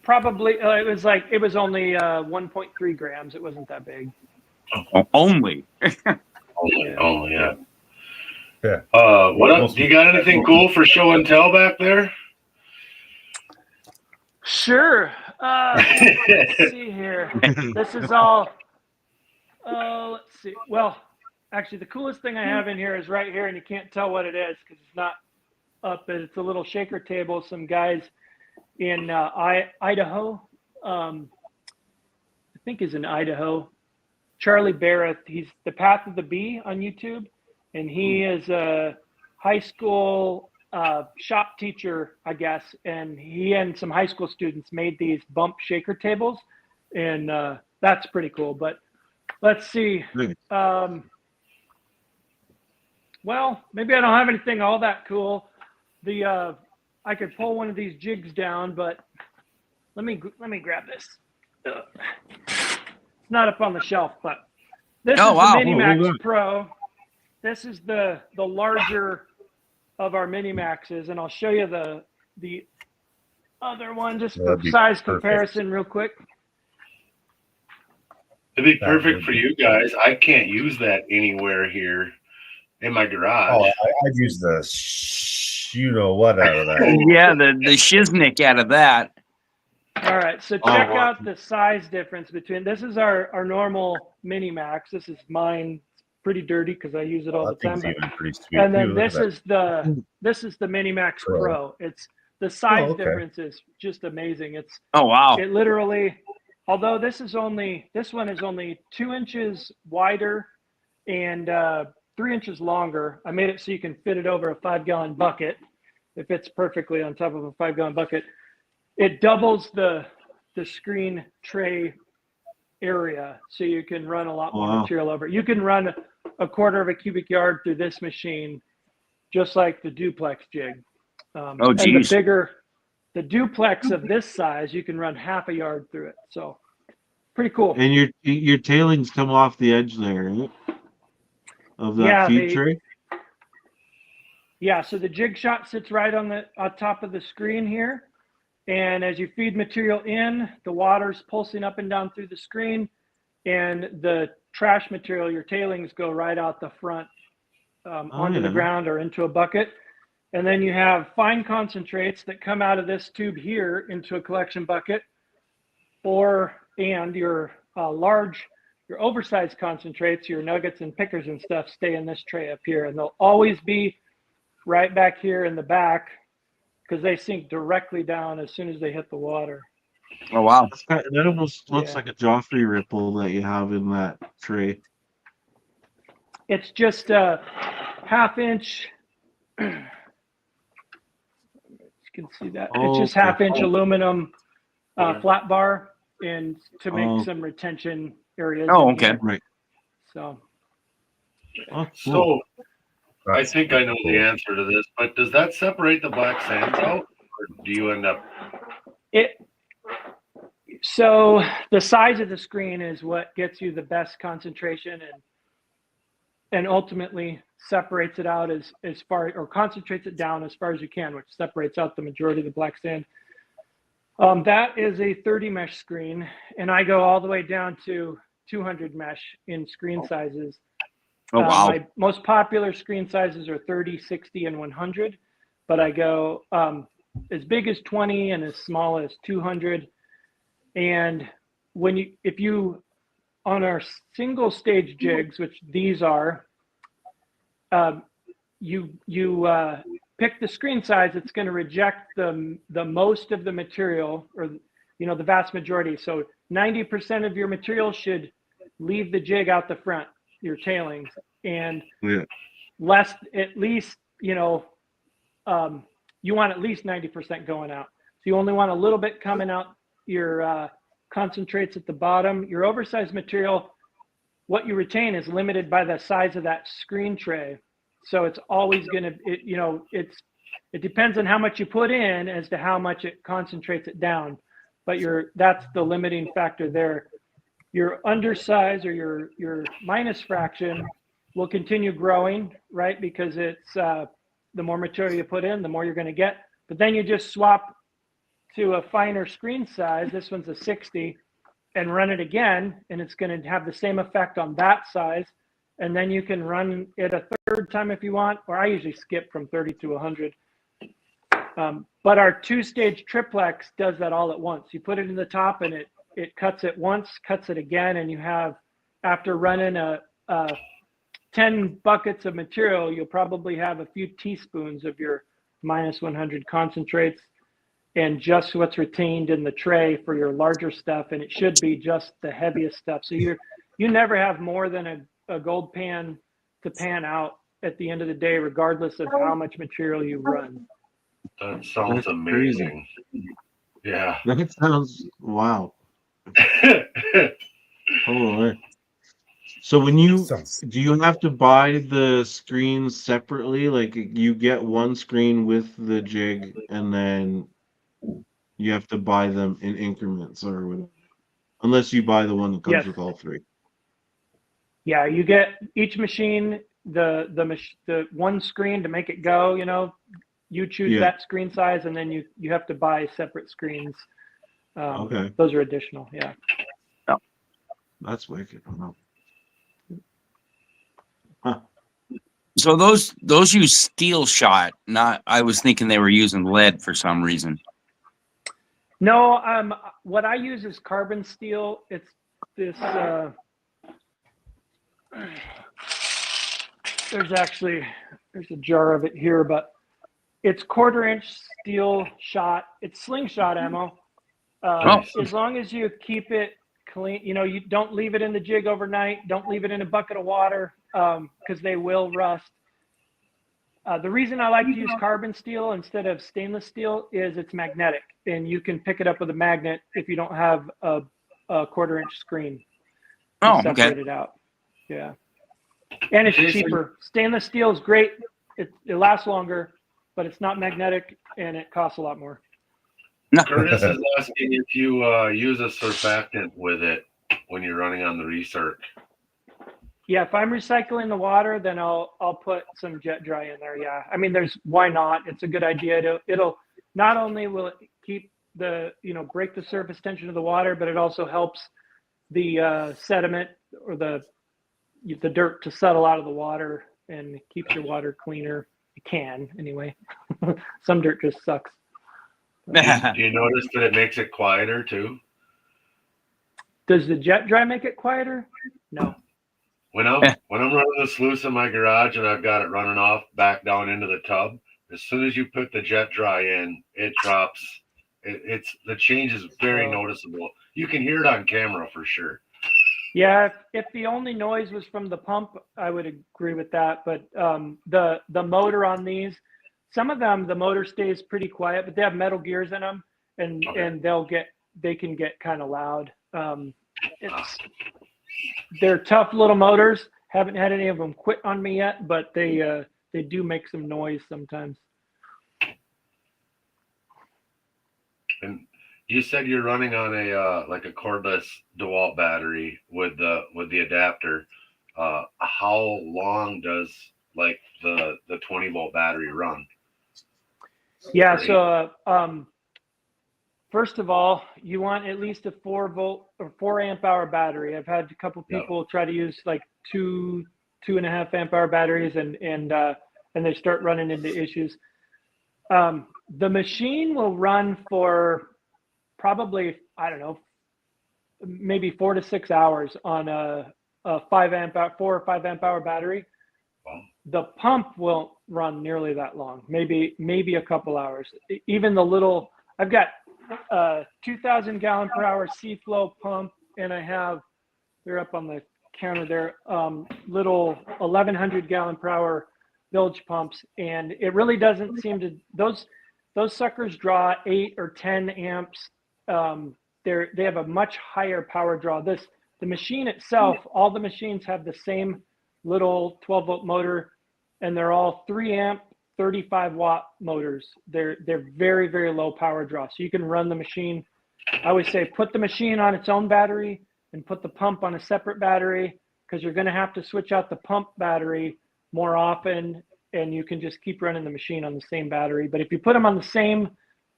Probably it was only 1.3 grams. It wasn't that big. Only. Only, yeah. Yeah. What else? Do you got anything cool for show and tell back there? Sure. Let's see here. This is all. Let's see. Well, actually, the coolest thing I have in here is right here, and you can't tell what it is because it's not up. But it's a little shaker table. Some guys in Idaho. I think is in Idaho. Charlie Barrett. He's the Path of the Bee on YouTube, and he is a high school shop teacher, I guess. And he and some high school students made these bump shaker tables, and that's pretty cool. But let's see. Well, maybe I don't have anything all that cool. I could pull one of these jigs down, but let me grab this. It's not up on the shelf, but this is the Minimax Pro. This is the larger of our Minimaxes, and I'll show you the other one just for size comparison real quick. It'd be perfect for you guys. I can't use that anywhere here in my garage. Oh, I'd use the what out of that. Yeah, the shiznick out of that. All right, so check out the size difference between, this is our normal Minimax. This is mine. It's pretty dirty because I use it all the time. And then this is the Minimax Pro. It's the size difference is just amazing. It's it literally, although this one is only 2 inches wider and 3 inches longer. I made it so you can fit it over a 5-gallon bucket. It fits perfectly on top of a 5-gallon bucket. It doubles the screen tray area, so you can run a lot more material over. You can run a quarter of a cubic yard through this machine, just like the duplex jig. And the duplex of this size, you can run half a yard through it. So pretty cool. And your tailings come off the edge there, right? Of that feed tray? Yeah, so the jig shot sits right on top of the screen here. And as you feed material in, the water's pulsing up and down through the screen, and the trash material, your tailings, go right out the front onto the ground or into a bucket. And then you have fine concentrates that come out of this tube here into a collection bucket, and your your oversized concentrates, your nuggets and pickers and stuff, stay in this tray up here, and they'll always be right back here in the back because they sink directly down as soon as they hit the water. Oh wow. That almost looks Yeah. like a Joffrey ripple that you have in that tray. It's just a half-inch. You can see that. It's just Okay. half-inch aluminum flat bar, and to make Oh. some retention areas. Oh, in okay. here. Right. So Oh, cool. So I That's think I know cool. the answer to this, but does that separate the black sands out, or do you end up? So the size of the screen is what gets you the best concentration and ultimately separates it out as far, or concentrates it down as far as you can, which separates out the majority of the black sand. That is a 30 mesh screen, and I go all the way down to 200 mesh in screen sizes. Oh wow. My most popular screen sizes are 30, 60, and 100, but I go as big as 20 and as small as 200. And if you on our single stage jigs, which these are, you pick the screen size that's going to reject the most of the material, or the vast majority. So 90% of your material should leave the jig out the front, your tailings, and less, at least, you want at least 90% going out. So you only want a little bit coming out your concentrates at the bottom. Your oversized material, what you retain is limited by the size of that screen tray. So it's always going to, it depends on how much you put in as to how much it concentrates it down. But that's the limiting factor there. Your undersize or your minus fraction will continue growing, right? Because it's the more material you put in, the more you're going to get. But then you just swap to a finer screen size. This one's a 60, and run it again, and it's going to have the same effect on that size. And then you can run it a third time if you want, or I usually skip from 30 to 100. But our two-stage triplex does that all at once. You put it in the top, and it cuts it once, cuts it again, and you have, after running a 10 buckets of material, you'll probably have a few teaspoons of your minus 100 concentrates and just what's retained in the tray for your larger stuff, and it should be just the heaviest stuff. So you never have more than a gold pan to pan out at the end of the day, regardless of how much material you run. That sounds That's amazing. crazy. Yeah. That sounds wow. Holy. So do you have to buy the screens separately? Like you get one screen with the jig, and then you have to buy them in increments or whatever, unless you buy the one that comes Yes. with all three. Yeah, you get each machine the one screen to make it go. You choose that screen size, and then you have to buy separate screens. Okay, those are additional. Yeah. that's wicked. Wow. So those use steel shot. Not. I was thinking they were using lead for some reason. No, what I use is carbon steel. It's this. There's a jar of it here, but it's 1/4-inch steel shot. It's slingshot ammo. As long as you keep it clean, you don't leave it in the jig overnight. Don't leave it in a bucket of water because they will rust. The reason I like to use carbon steel instead of stainless steel is it's magnetic, and you can pick it up with a magnet if you don't have a 1/4-inch screen. Separate it out. Yeah. And it's cheaper. Stainless steel is great. It lasts longer, but it's not magnetic, and it costs a lot more. Curtis is asking if you use a surfactant with it when you're running on the recirc. Yeah, if I'm recycling the water, then I'll put some jet dry in there. Yeah, I mean, why not? It's a good idea. It'll not only will it keep break the surface tension of the water, but it also helps the sediment or the dirt to settle out of the water and keeps your water cleaner. It can anyway. Some dirt just sucks. Do you notice that it makes it quieter too? Does the jet dry make it quieter? No. when I'm running the sluice in my garage and I've got it running off back down into the tub, as soon as you put the jet dry in, it drops. It's the change is very noticeable. You can hear it on camera for sure. Yeah, if the only noise was from the pump, I would agree with that. But the motor on these, some of them the motor stays pretty quiet, but they have metal gears in them, and they can get kind of loud. They're tough little motors. Haven't had any of them quit on me yet, but they do make some noise sometimes. And you said you're running on a like a cordless DeWalt battery with the adapter. How long does like the 20-volt battery run? Yeah, so first of all, you want at least a 4-volt or 4 amp hour battery. I've had a couple people try to use like 2.5 amp hour batteries, and they start running into issues. The machine will run for probably, I don't know, maybe 4 to 6 hours on a 4 or 5 amp hour battery. Wow. The pump won't run nearly that long, maybe a couple hours. Even the little, I've got 2,000 gallon per hour C-flow pump, and they're up on the counter there, little 1,100 gallon per hour bilge pumps, and it really doesn't seem to, those suckers draw 8 or 10 amps. They have a much higher power draw. The machine itself, all the machines have the same little 12-volt motor, and they're all 3 amp 35-watt motors. They're very, very low power draw, so you can run the machine. I always say put the machine on its own battery and put the pump on a separate battery, because you're going to have to switch out the pump battery more often, and you can just keep running the machine on the same battery. But if you put them on the same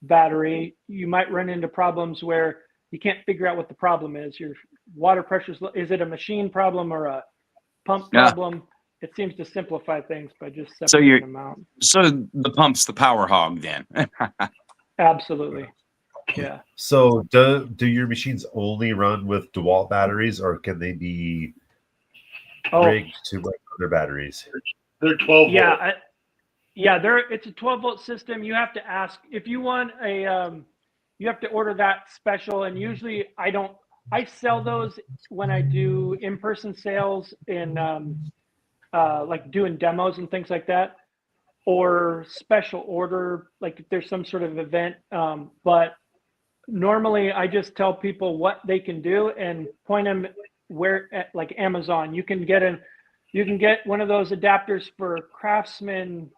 battery, you might run into problems where you can't figure out what the problem is. Your water pressure is it a machine problem or a pump problem? It seems to simplify things by just separating them out. So the pump's the power hog then. Absolutely. Yeah. So do your machines only run with DeWalt batteries, or can they be rigged to run other batteries? They're 12 volt. It's a 12-volt system. You have to ask if you want you have to order that special, and usually I sell those when I do in-person sales in like doing demos and things like that, or special order, like if there's some sort of event. But normally I just tell people what they can do and point them where, like Amazon, you can get one of those adapters for Craftsman,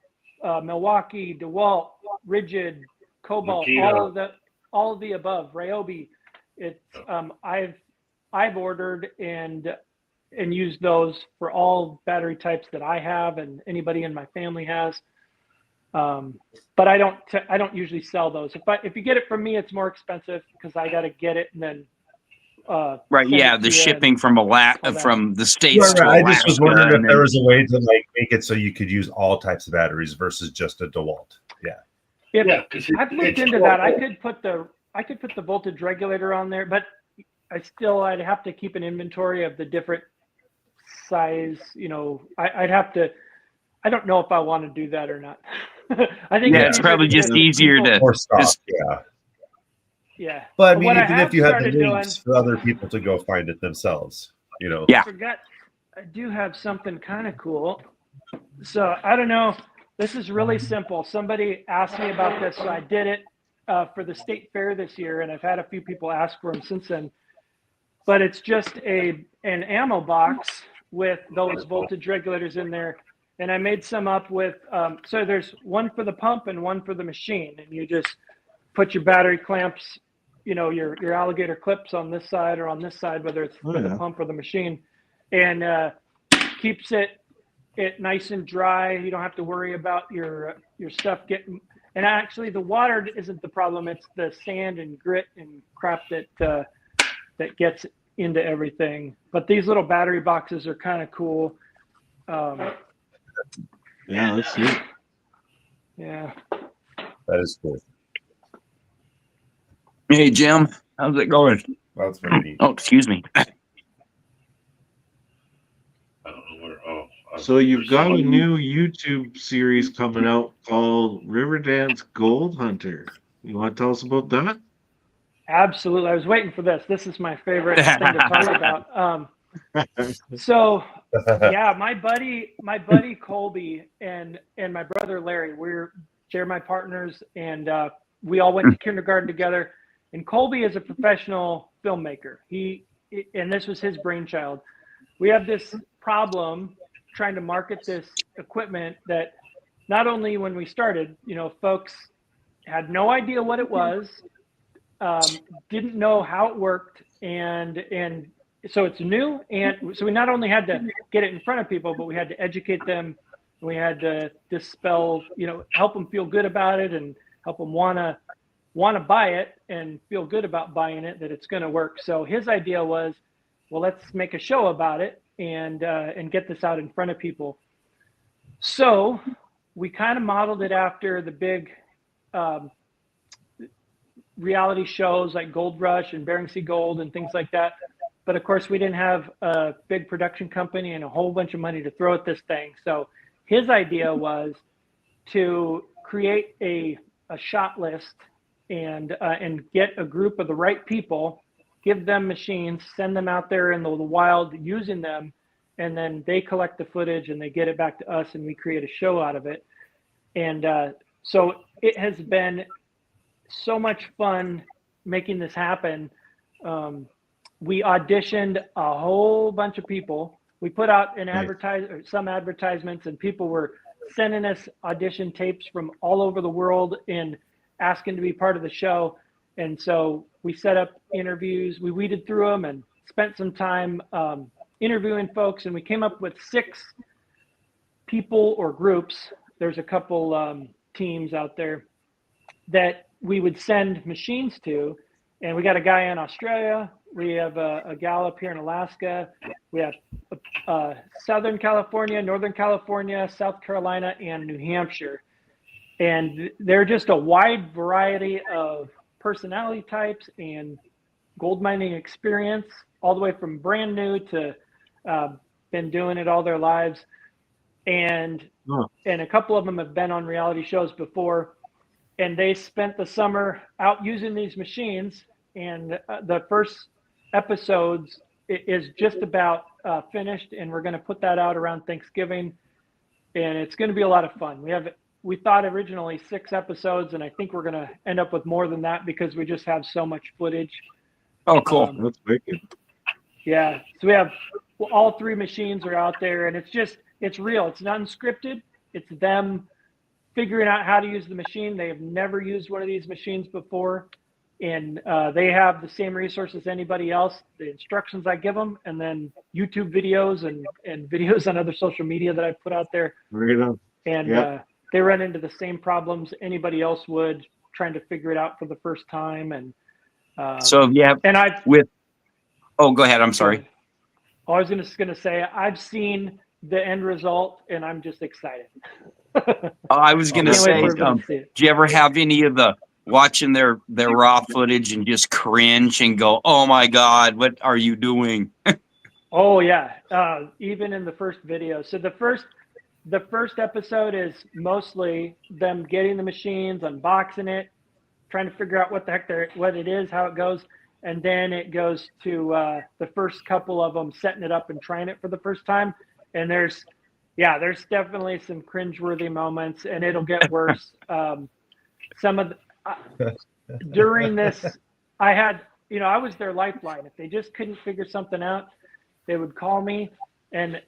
Milwaukee, DeWalt, Rigid, Cobalt, Makita. all of the above, Ryobi. It's I've ordered and used those for all battery types that I have and anybody in my family has. But I don't usually sell those. If you get it from me, it's more expensive because I got to get it and then. Right. Yeah. The shipping from from the States to I just was wondering if there was a way to like make it so you could use all types of batteries versus just a DeWalt. Yeah. I've looked into that. I could put the voltage regulator on there, but I'd have to keep an inventory of the different size. I'd have to. I don't know if I want to do that or not. I think it's probably just easier to just. Yeah. But I mean, even if you have the links for other people to go find it themselves, Yeah. I do have something kind of cool. So I don't know. This is really simple. Somebody asked me about this, so I did it for the state fair this year, and I've had a few people ask for them since then. But it's just an ammo box with those voltage regulators in there. And I made some up with, so there's one for the pump and one for the machine. And you just put your battery clamps, your alligator clips on this side or on this side, whether it's for the pump or the machine, and keeps it nice and dry. You don't have to worry about your stuff getting, and actually the water isn't the problem. It's the sand and grit and crap that gets into everything. But these little battery boxes are kind of cool. Yeah, let's see. Yeah. That is cool. Hey, Jim, how's it going? Well, that's pretty neat. Oh, excuse me. I So you've got a new YouTube series coming out called RiverDance Gold Hunter. You want to tell us about that? Absolutely. I was waiting for this. This is my favorite thing to talk about. So yeah, my buddy Colby and my brother Larry, they're my partners, and we all went to kindergarten together. And Colby is a professional filmmaker. And this was his brainchild. We have this problem trying to market this equipment that not only when we started, folks had no idea what it was, didn't know how it worked, and so it's new, and so we not only had to get it in front of people, but we had to educate them. We had to dispel, help them feel good about it, and help them want to buy it and feel good about buying it, that it's going to work. So his idea was, well, let's make a show about it and get this out in front of people. So we kind of modeled it after the big reality shows like Gold Rush and Bering Sea Gold and things like that. But of course, we didn't have a big production company and a whole bunch of money to throw at this thing. So his idea was to create a shot list and get a group of the right people, give them machines, send them out there in the wild using them, and then they collect the footage and they get it back to us and we create a show out of it. And so it has been so much fun making this happen. We auditioned a whole bunch of people. We put out some advertisements, and people were sending us audition tapes from all over the world and asking to be part of the show. And so we set up interviews. We weeded through them and spent some time interviewing folks, and we came up with 6 people or groups. There's a couple teams out there that we would send machines to. And we got a guy in Australia. We have a gal up here in Alaska. We have Southern California, Northern California, South Carolina, and New Hampshire. And they're just a wide variety of personality types and gold mining experience, all the way from brand new to been doing it all their lives. And a couple of them have been on reality shows before. And they spent the summer out using these machines. And the first episodes is just about finished, and we're going to put that out around Thanksgiving, and it's going to be a lot of fun. We thought originally 6 episodes, and I think we're going to end up with more than that because we just have so much footage. Oh, cool. That's wicked. Yeah, so we have all 3 machines are out there, and it's real. It's not unscripted. It's them figuring out how to use the machine. They have never used one of these machines before. And they have the same resources as anybody else, the instructions I give them, and then YouTube videos and videos on other social media that I put out there. Right on. And they run into the same problems anybody else would, trying to figure it out for the first time. And so yeah, and go ahead. I'm sorry. I was just going to say, I've seen the end result, and I'm just excited. I was going to say, do you ever have any of the watching their raw footage and just cringe and go, oh my God, what are you doing? Oh yeah. Even in the first video. So the first episode is mostly them getting the machines, unboxing it, trying to figure out what the heck what it is, how it goes. And then it goes to the first couple of them setting it up and trying it for the first time. And there's definitely some cringeworthy moments, and it'll get worse. During this, I was their lifeline. If they just couldn't figure something out, they would call me. And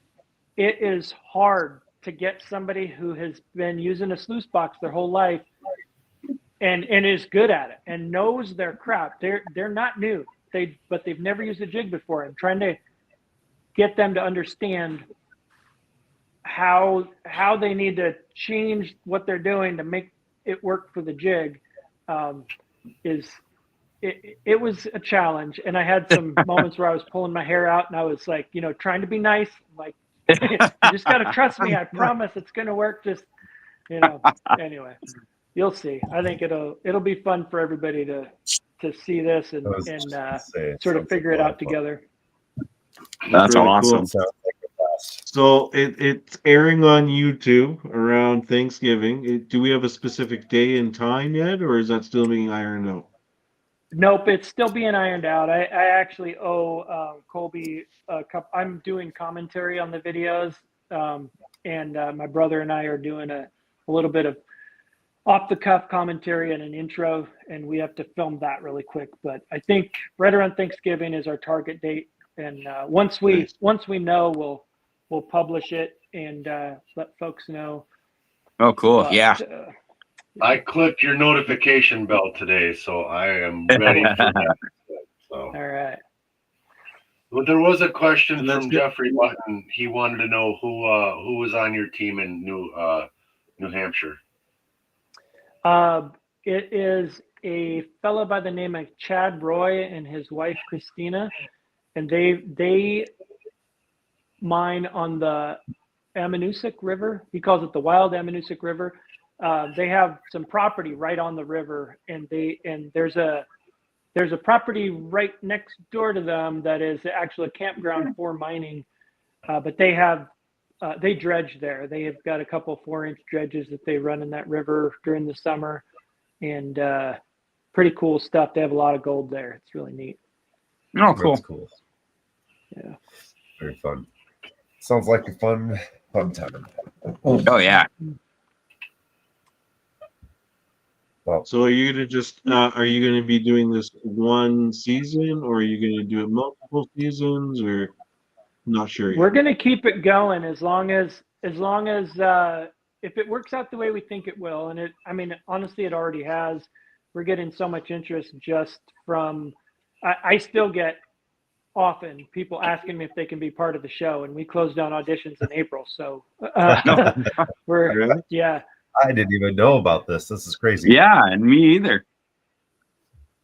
it is hard to get somebody who has been using a sluice box their whole life and is good at it and knows their crap. They're not new, but they've never used a jig before. I'm trying to get them to understand how they need to change what they're doing to make it work for the jig. It was a challenge, and I had some moments where I was pulling my hair out, and I was like, trying to be nice, like, you just got to trust me. I promise it's going to work. Just, anyway, you'll see. I think it'll be fun for everybody to see this and sort of figure it out together. That's really awesome. Cool. So it's airing on YouTube around Thanksgiving. Do we have a specific day and time yet, or is that still being ironed out? Nope, it's still being ironed out. I actually owe Colby a couple. I'm doing commentary on the videos, and my brother and I are doing a little bit of off the cuff commentary and an intro, and we have to film that really quick. But I think right around Thanksgiving is our target date, and once we know, we'll publish it and let folks know. Oh, cool. But, yeah. I clicked your notification bell today, so I am ready for that. So. All right. Well, there was a question And that's from good. Jeffrey Button. He wanted to know who was on your team in New Hampshire. It is a fellow by the name of Chad Roy and his wife Christina, and they mine on the Ammonoosuc River. He calls it the Wild Ammonoosuc River. They have some property right on the river, and there's a property right next door to them that is actually a campground for mining. But they dredge there. They have got a couple 4-inch dredges that they run in that river during the summer, and pretty cool stuff. They have a lot of gold there. It's really neat. Oh, cool. That's cool. Yeah. Very fun. Sounds like a fun time. Oh, yeah. Well, So are you gonna are you gonna be doing this one season, or are you gonna do it multiple seasons, or not sure yet? We're going to keep it going as long as if it works out the way we think it will. And honestly, it already has. We're getting so much interest just from, I still get often people asking me if they can be part of the show, and we closed down auditions in April. So Really? yeah. I didn't even know about this. This is crazy. Yeah, and me either.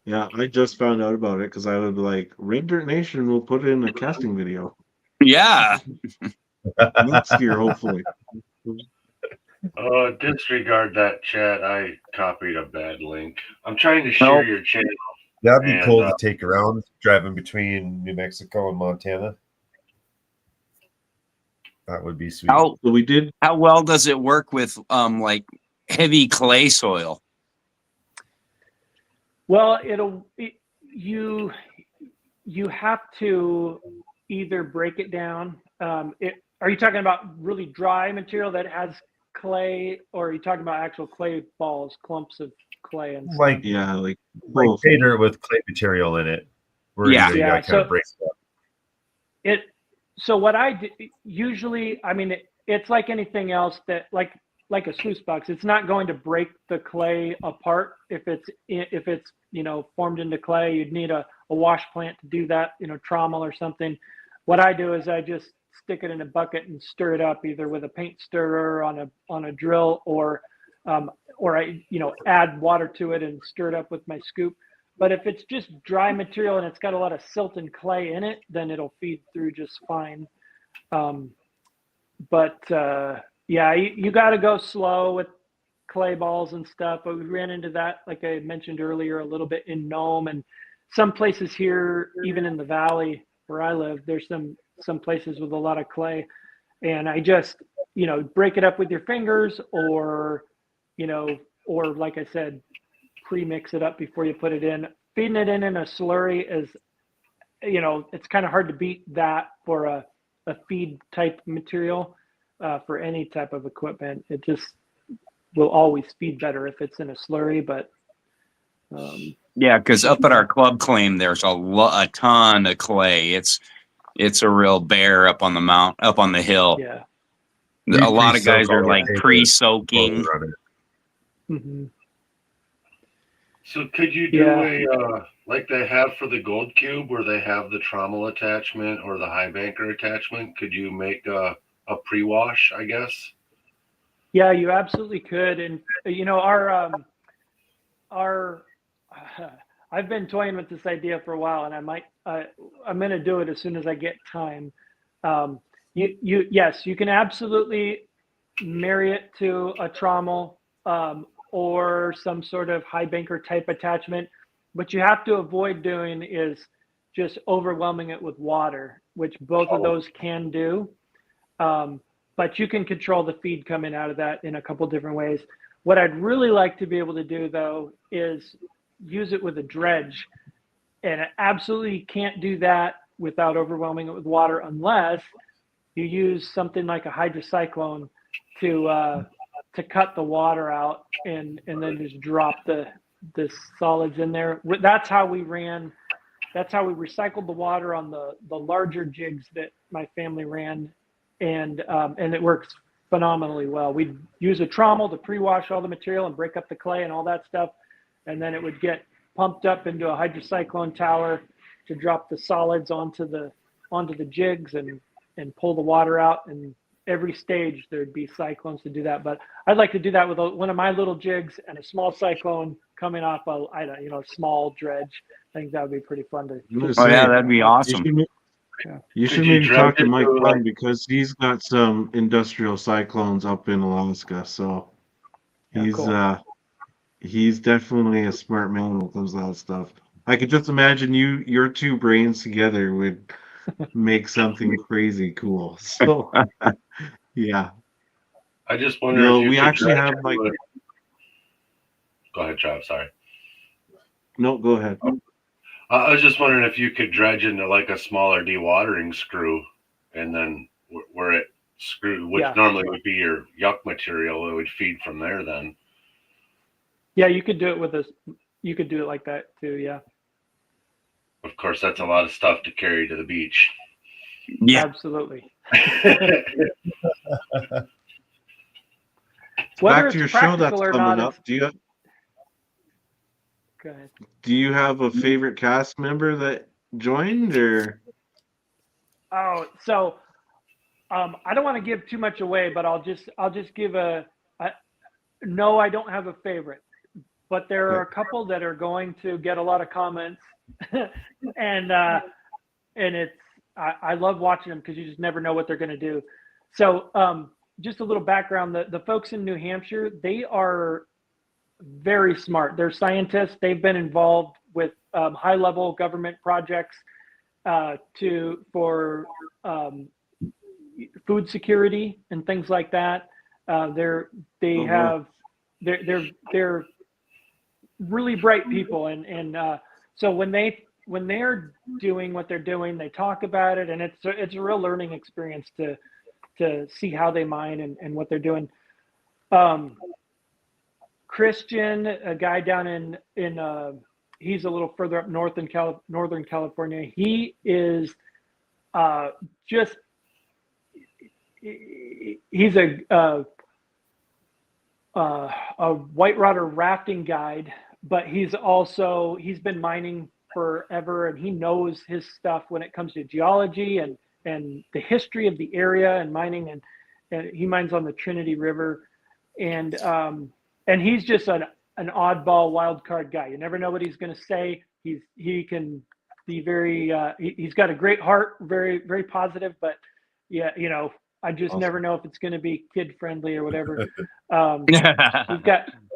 Yeah, I just found out about it because I was like, Red Dirt Nation will put in a casting video Yeah. next year, hopefully. Disregard that chat. I copied a bad link. I'm trying to share your channel. That'd be And, cool to take around driving between New Mexico and Montana. That would be sweet. How well does it work with like heavy clay soil? Well, you have to either break it down. Are you talking about really dry material that has clay, or are you talking about actual clay balls, clumps of clay and stuff? Like tater with clay material in it. Where you gotta kind of break it up. So what I do, usually, it's like anything else that like a sluice box. It's not going to break the clay apart if it's formed into clay. You'd need a wash plant to do that, trommel or something. What I do is I just stick it in a bucket and stir it up either with a paint stirrer on a drill, or I add water to it and stir it up with my scoop. But if it's just dry material and it's got a lot of silt and clay in it, then it'll feed through just fine. You got to go slow with clay balls and stuff. But we ran into that, like I mentioned earlier, a little bit in Nome, and some places here, even in the valley where I live, there's some places with a lot of clay. And I just, break it up with your fingers, or like I said, pre-mix it up before you put it in. Feeding it in a slurry is, it's kind of hard to beat that for a feed type material for any type of equipment. It just will always feed better if it's in a slurry. But yeah, because up at our club claim, there's a ton of clay. It's a real bear up on the hill. Yeah, a lot of guys are like pre-soaking. Mm-hmm. So could you do a like they have for the Gold Cube, where they have the trommel attachment or the high banker attachment? Could you make a pre-wash, I guess? Yeah, you absolutely could. And our I've been toying with this idea for a while, and I'm going to do it as soon as I get time. Yes, you can absolutely marry it to a trommel or some sort of high banker type attachment. What you have to avoid doing is just overwhelming it with water, which both of those can do. But you can control the feed coming out of that in a couple different ways. What I'd really like to be able to do, though, is use it with a dredge. And I absolutely can't do that without overwhelming it with water unless you use something like a hydrocyclone to cut the water out and then just drop the solids in there. That's how we recycled the water on the larger jigs that my family ran, and it works phenomenally well. We'd use a trommel to pre-wash all the material and break up the clay and all that stuff, and then it would get pumped up into a hydrocyclone tower to drop the solids onto the jigs and pull the water out. And every stage there'd be cyclones to do that. But I'd like to do that with one of my little jigs and a small cyclone coming off a small dredge. I think that would be pretty fun to. Oh yeah, that'd be awesome. You should maybe talk to Mike Klein because he's got some industrial cyclones up in Alaska. So he's definitely a smart man when it comes to that stuff. I could just imagine your two brains together would make something crazy cool. So yeah. I just wonder if we actually have like. Go ahead, Trav. Sorry. No, go ahead. I was just wondering if you could dredge into like a smaller dewatering screw, and then where it screwed, which normally would be your yuck material, it would feed from there. Then. Yeah, you could do it you could do it like that too. Yeah. Of course, that's a lot of stuff to carry to the beach. Yeah, absolutely. Back to your show that's coming up. Go ahead. Do you have a favorite cast member that joined, or? Oh, so I don't want to give too much away, but I'll just give no, I don't have a favorite, but there are a couple that are going to get a lot of comments, and it's I love watching them because you just never know what they're going to do. So just a little background: the folks in New Hampshire, they are very smart. They're scientists. They've been involved with high-level government projects for food security and things like that. They're really bright people, and so when they're doing what they're doing, they talk about it, and it's a real learning experience to see how they mine and what they're doing. Christian, a guy down in he's a little further up north in Northern California. He is he's a whitewater rafting guide, but he's been mining forever, and he knows his stuff when it comes to geology and the history of the area and mining, and he mines on the Trinity River, and he's just an oddball wild card guy. You never know what he's going to say. He can be very he's got a great heart, very very positive, but yeah, I just never know if it's going to be kid friendly or whatever.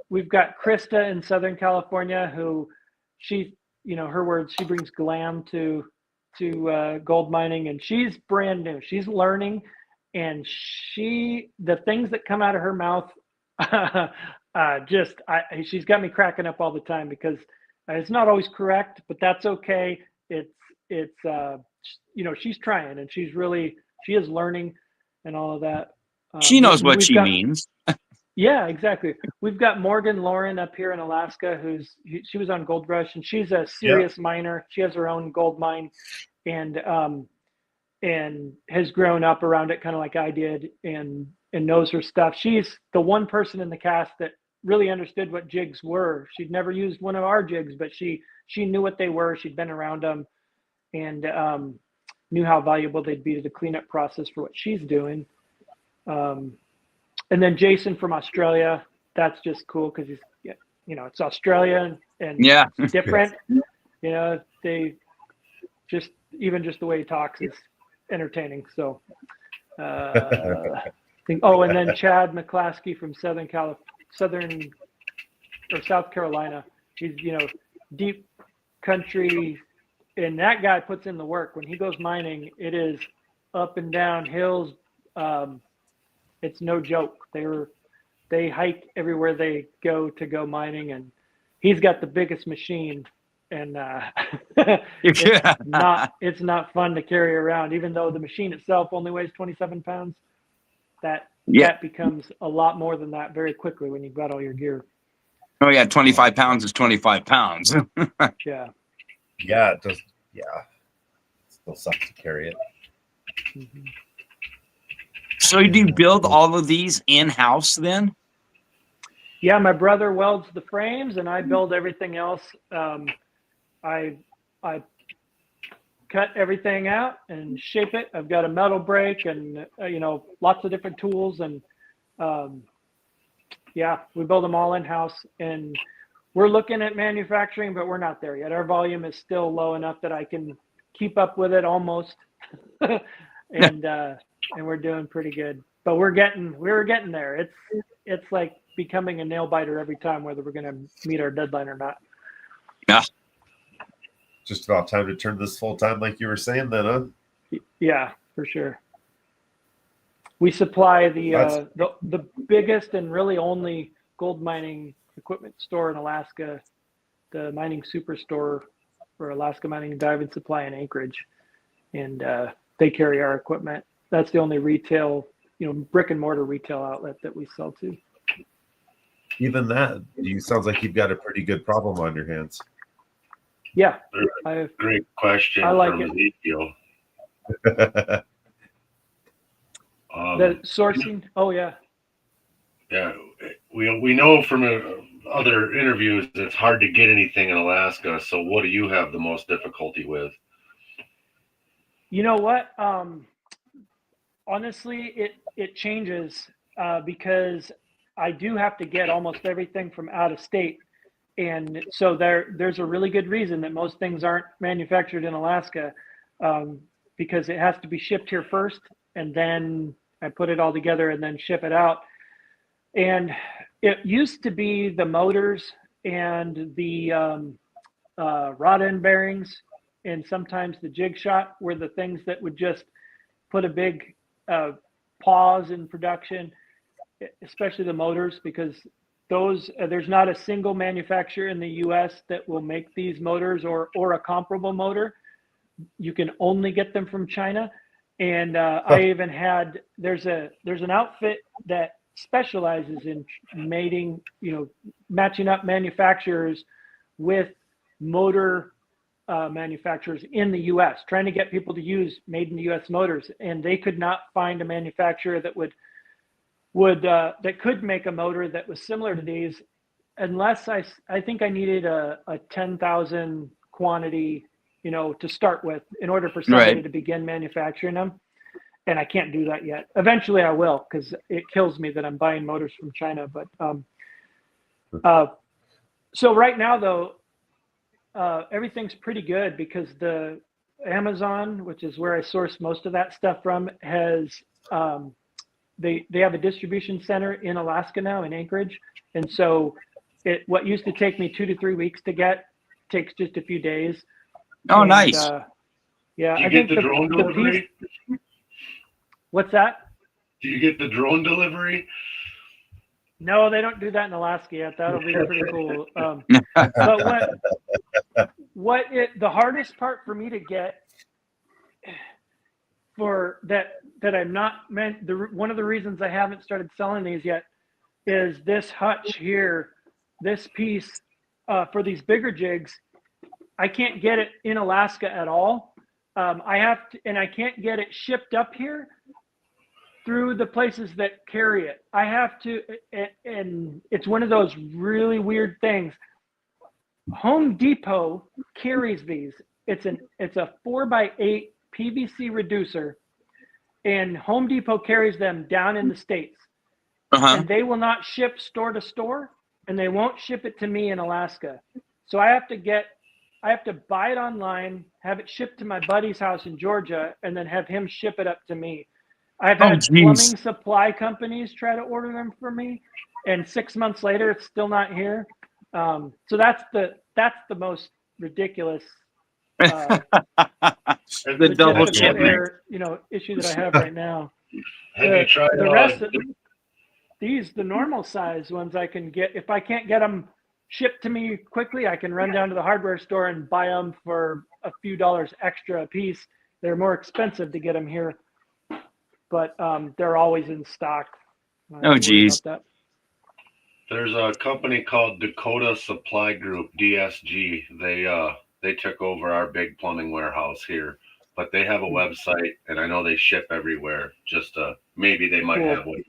We've got Krista in Southern California, who her words, she brings glam to gold mining, and she's brand new. She's learning, and the things that come out of her mouth she's got me cracking up all the time because it's not always correct, but that's okay. It's she's trying, and she is learning and all of that. She knows what she means. Yeah, exactly. We've got Morgan Lauren up here in Alaska, she was on Gold Rush, and she's a serious miner. She has her own gold mine, and has grown up around it kind of like I did, and knows her stuff. She's the one person in the cast that really understood what jigs were. She'd never used one of our jigs, but she knew what they were. She'd been around them, and knew how valuable they'd be to the cleanup process for what she's doing. And then Jason from Australia, that's just cool because he's, it's Australia and it's different. They just the way he talks is entertaining. So, and then Chad McClaskey from South Carolina. He's deep country, and that guy puts in the work. When he goes mining, it is up and down hills, it's no joke. They hike everywhere they go mining, and he's got the biggest machine, and it's not fun to carry around. Even though the machine itself only weighs 27 pounds, that becomes a lot more than that very quickly when you've got all your gear. Oh yeah, 25 pounds is 25 pounds. Yeah. Yeah, it does. Yeah, it still sucks to carry it. Mm-hmm. So do you build all of these in-house then? Yeah, my brother welds the frames, and I build everything else. I cut everything out and shape it. I've got a metal brake and lots of different tools, and yeah, we build them all in-house. And we're looking at manufacturing, but we're not there yet. Our volume is still low enough that I can keep up with it almost, and we're doing pretty good. But we're getting there. It's like becoming a nail biter every time, whether we're going to meet our deadline or not. Yeah. Just about time to turn this full time, like you were saying, then, huh? Yeah, for sure. We supply the biggest and really only gold mining equipment store in Alaska, the Mining Superstore for Alaska Mining and Dive and Supply in Anchorage, and they carry our equipment. That's the only retail, brick and mortar retail outlet that we sell to. Even that, sounds like you've got a pretty good problem on your hands. Yeah, great question. I like from it. Ezekiel. The sourcing. Oh yeah. Yeah, we know from other interviews it's hard to get anything in Alaska. So what do you have the most difficulty with? You know what? Honestly, it changes because I do have to get almost everything from out of state. And so there's a really good reason that most things aren't manufactured in Alaska, because it has to be shipped here first, and then I put it all together and then ship it out. And it used to be the motors and the rod end bearings and sometimes the jig shot were the things that would just put a big pause in production, especially the motors, because those there's not a single manufacturer in the US that will make these motors or a comparable motor. You can only get them from China. And I even had there's an outfit that specializes in mating, matching up manufacturers with motor manufacturers in the US, trying to get people to use made in the US motors, and they could not find a manufacturer that would that could make a motor that was similar to these, unless I think I needed a 10,000 quantity, to start with in order for somebody to begin manufacturing them. And I can't do that yet. Eventually I will, because it kills me that I'm buying motors from China. But so right now though, everything's pretty good because the Amazon, which is where I source most of that stuff from, has they have a distribution center in Alaska now in Anchorage. And so what used to take me 2 to 3 weeks to get takes just a few days. Oh, and, nice. Yeah. Do you get the drone delivery? What's that? Do you get the drone delivery? No, they don't do that in Alaska yet. That'll be pretty cool. But the hardest part for me to get for that I'm not meant, one of the reasons I haven't started selling these yet is this hutch here, this piece for these bigger jigs. I can't get it in Alaska at all. I have to, and I can't get it shipped up here through the places that carry it. I have to, and it's one of those really weird things. Home Depot carries these. It's a 4x8 PVC reducer, and Home Depot carries them down in the States. And they will not ship store to store, and they won't ship it to me in Alaska. So I have to buy it online, have it shipped to my buddy's house in Georgia, and then have him ship it up to me. I've had plumbing supply companies try to order them for me, and 6 months later, it's still not here. So that's the most ridiculous the double shipment, issue that I have right now. Have you tried the rest of these, the normal size ones I can get, if I can't get them shipped to me quickly, I can run down to the hardware store and buy them for a few dollars extra a piece. They're more expensive to get them here, but they're always in stock. Oh, geez. There's a company called Dakota Supply Group, DSG. They took over our big plumbing warehouse here, but they have a website, and I know they ship everywhere. Just maybe they might have one.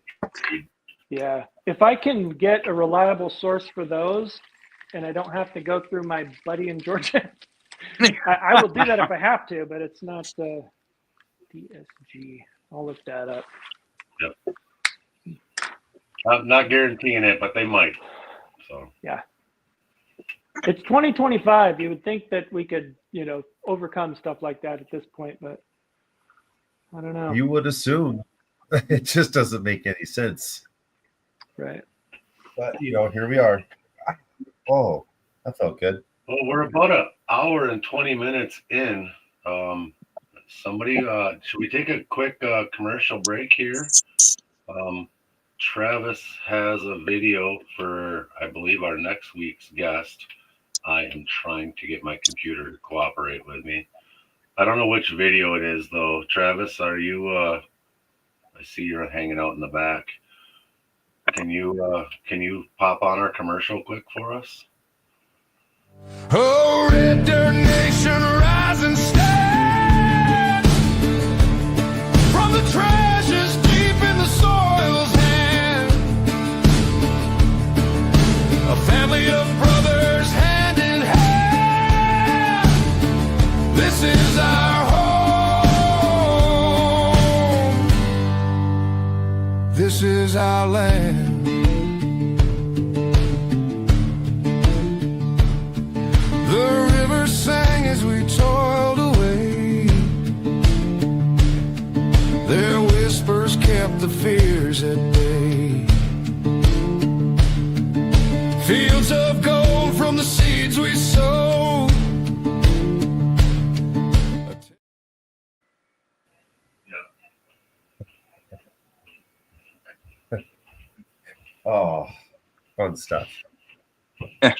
Yeah, if I can get a reliable source for those, and I don't have to go through my buddy in Georgia, I will do that if I have to. But it's not DSG. I'll look that up. Yep. I'm not guaranteeing it, but they might. So yeah, it's 2025. You would think that we could, overcome stuff like that at this point, but I don't know. You would assume. It just doesn't make any sense. Right. But here we are. Oh, that felt good. Well, we're about an hour and 20 minutes in. Somebody, should we take a quick commercial break here? Travis has a video for, I believe, our next week's guest. I am trying to get my computer to cooperate with me. I don't know which video it is, though. Travis, are you? I see you're hanging out in the back. Can you pop on our commercial quick for us? Oh, Red Dirt Nation, rise and stand from the treasures deep in the soil's hand. A family of brothers, hand in hand. This is our home. This is our land. The river sang as we toiled away. Their whispers kept the fears at bay. Fields of gold from the seeds we sowed. Oh, fun stuff. I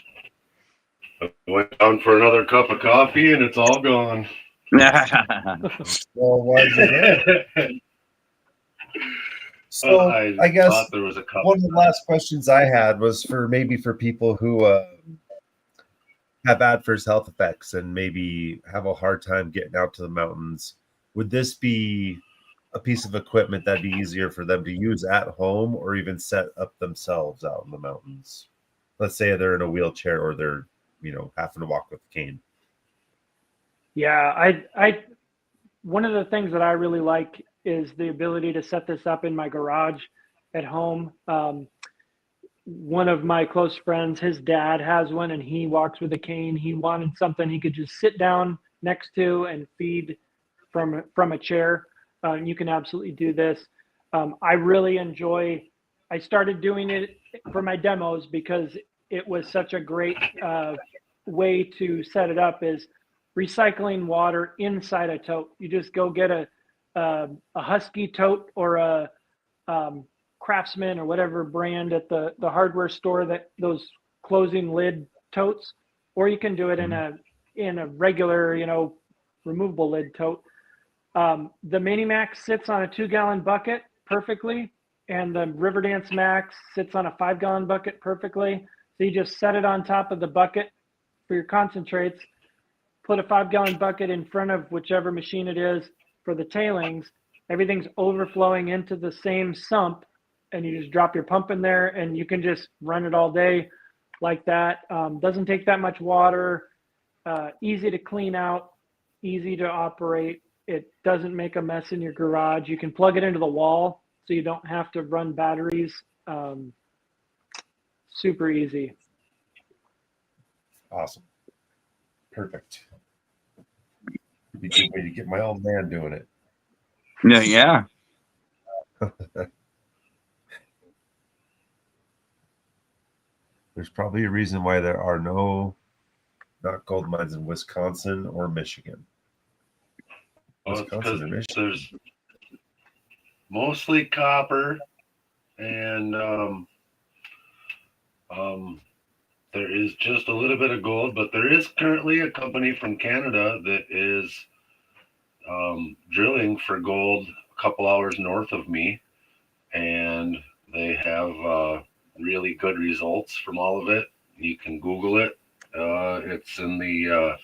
went down for another cup of coffee and it's all gone. Well, why is it? So I guess there was a couple. One of the last questions I had was for people who have adverse health effects and maybe have a hard time getting out to the mountains. Would this be a piece of equipment that'd be easier for them to use at home or even set up themselves out in the mountains? Let's say they're in a wheelchair or they're having to walk with a cane. Yeah, I one of the things that I really like is the ability to set this up in my garage at home. One of my close friends, his dad has one and he walks with a cane. He wanted something he could just sit down next to and feed from a chair. You can absolutely do this. I really I started doing it for my demos because it was such a great way to set it up, is recycling water inside a tote. You just go get a Husky tote or a Craftsman or whatever brand at the hardware store, that those closing lid totes, or you can do it in a regular, removable lid tote. The Mini Max sits on a 2-gallon bucket perfectly, and the RiverDance Max sits on a 5-gallon bucket perfectly. So you just set it on top of the bucket for your concentrates, put a 5-gallon bucket in front of whichever machine it is for the tailings. Everything's overflowing into the same sump, and you just drop your pump in there and you can just run it all day like that. Doesn't take that much water, easy to clean out, easy to operate. It doesn't make a mess in your garage. You can plug it into the wall so you don't have to run batteries. Super easy. Awesome. Perfect. It'd be a good way to get my old man doing it. Yeah. There's probably a reason why there are not gold mines in Wisconsin or Michigan. Well, it's because mostly copper, and there is just a little bit of gold, but there is currently a company from Canada that is drilling for gold a couple hours north of me, and they have really good results from all of it. You can Google it. It's in the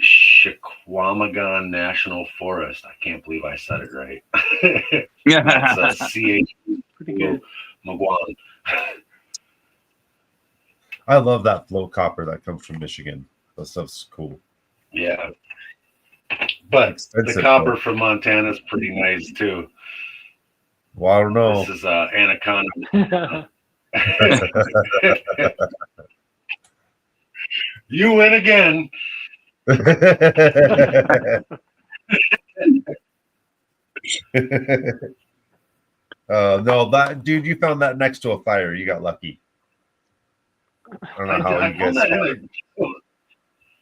Chiquamagon National Forest. I can't believe I said it right. That's CH Pretty good. Magwan. I love that flow copper that comes from Michigan. That stuff's cool. Yeah. But Expensive, the copper though. from Montana is pretty nice too. Well, I don't know. This is Anaconda. You win again. No, that dude, you found that next to a fire. You got lucky. I don't know how you guys.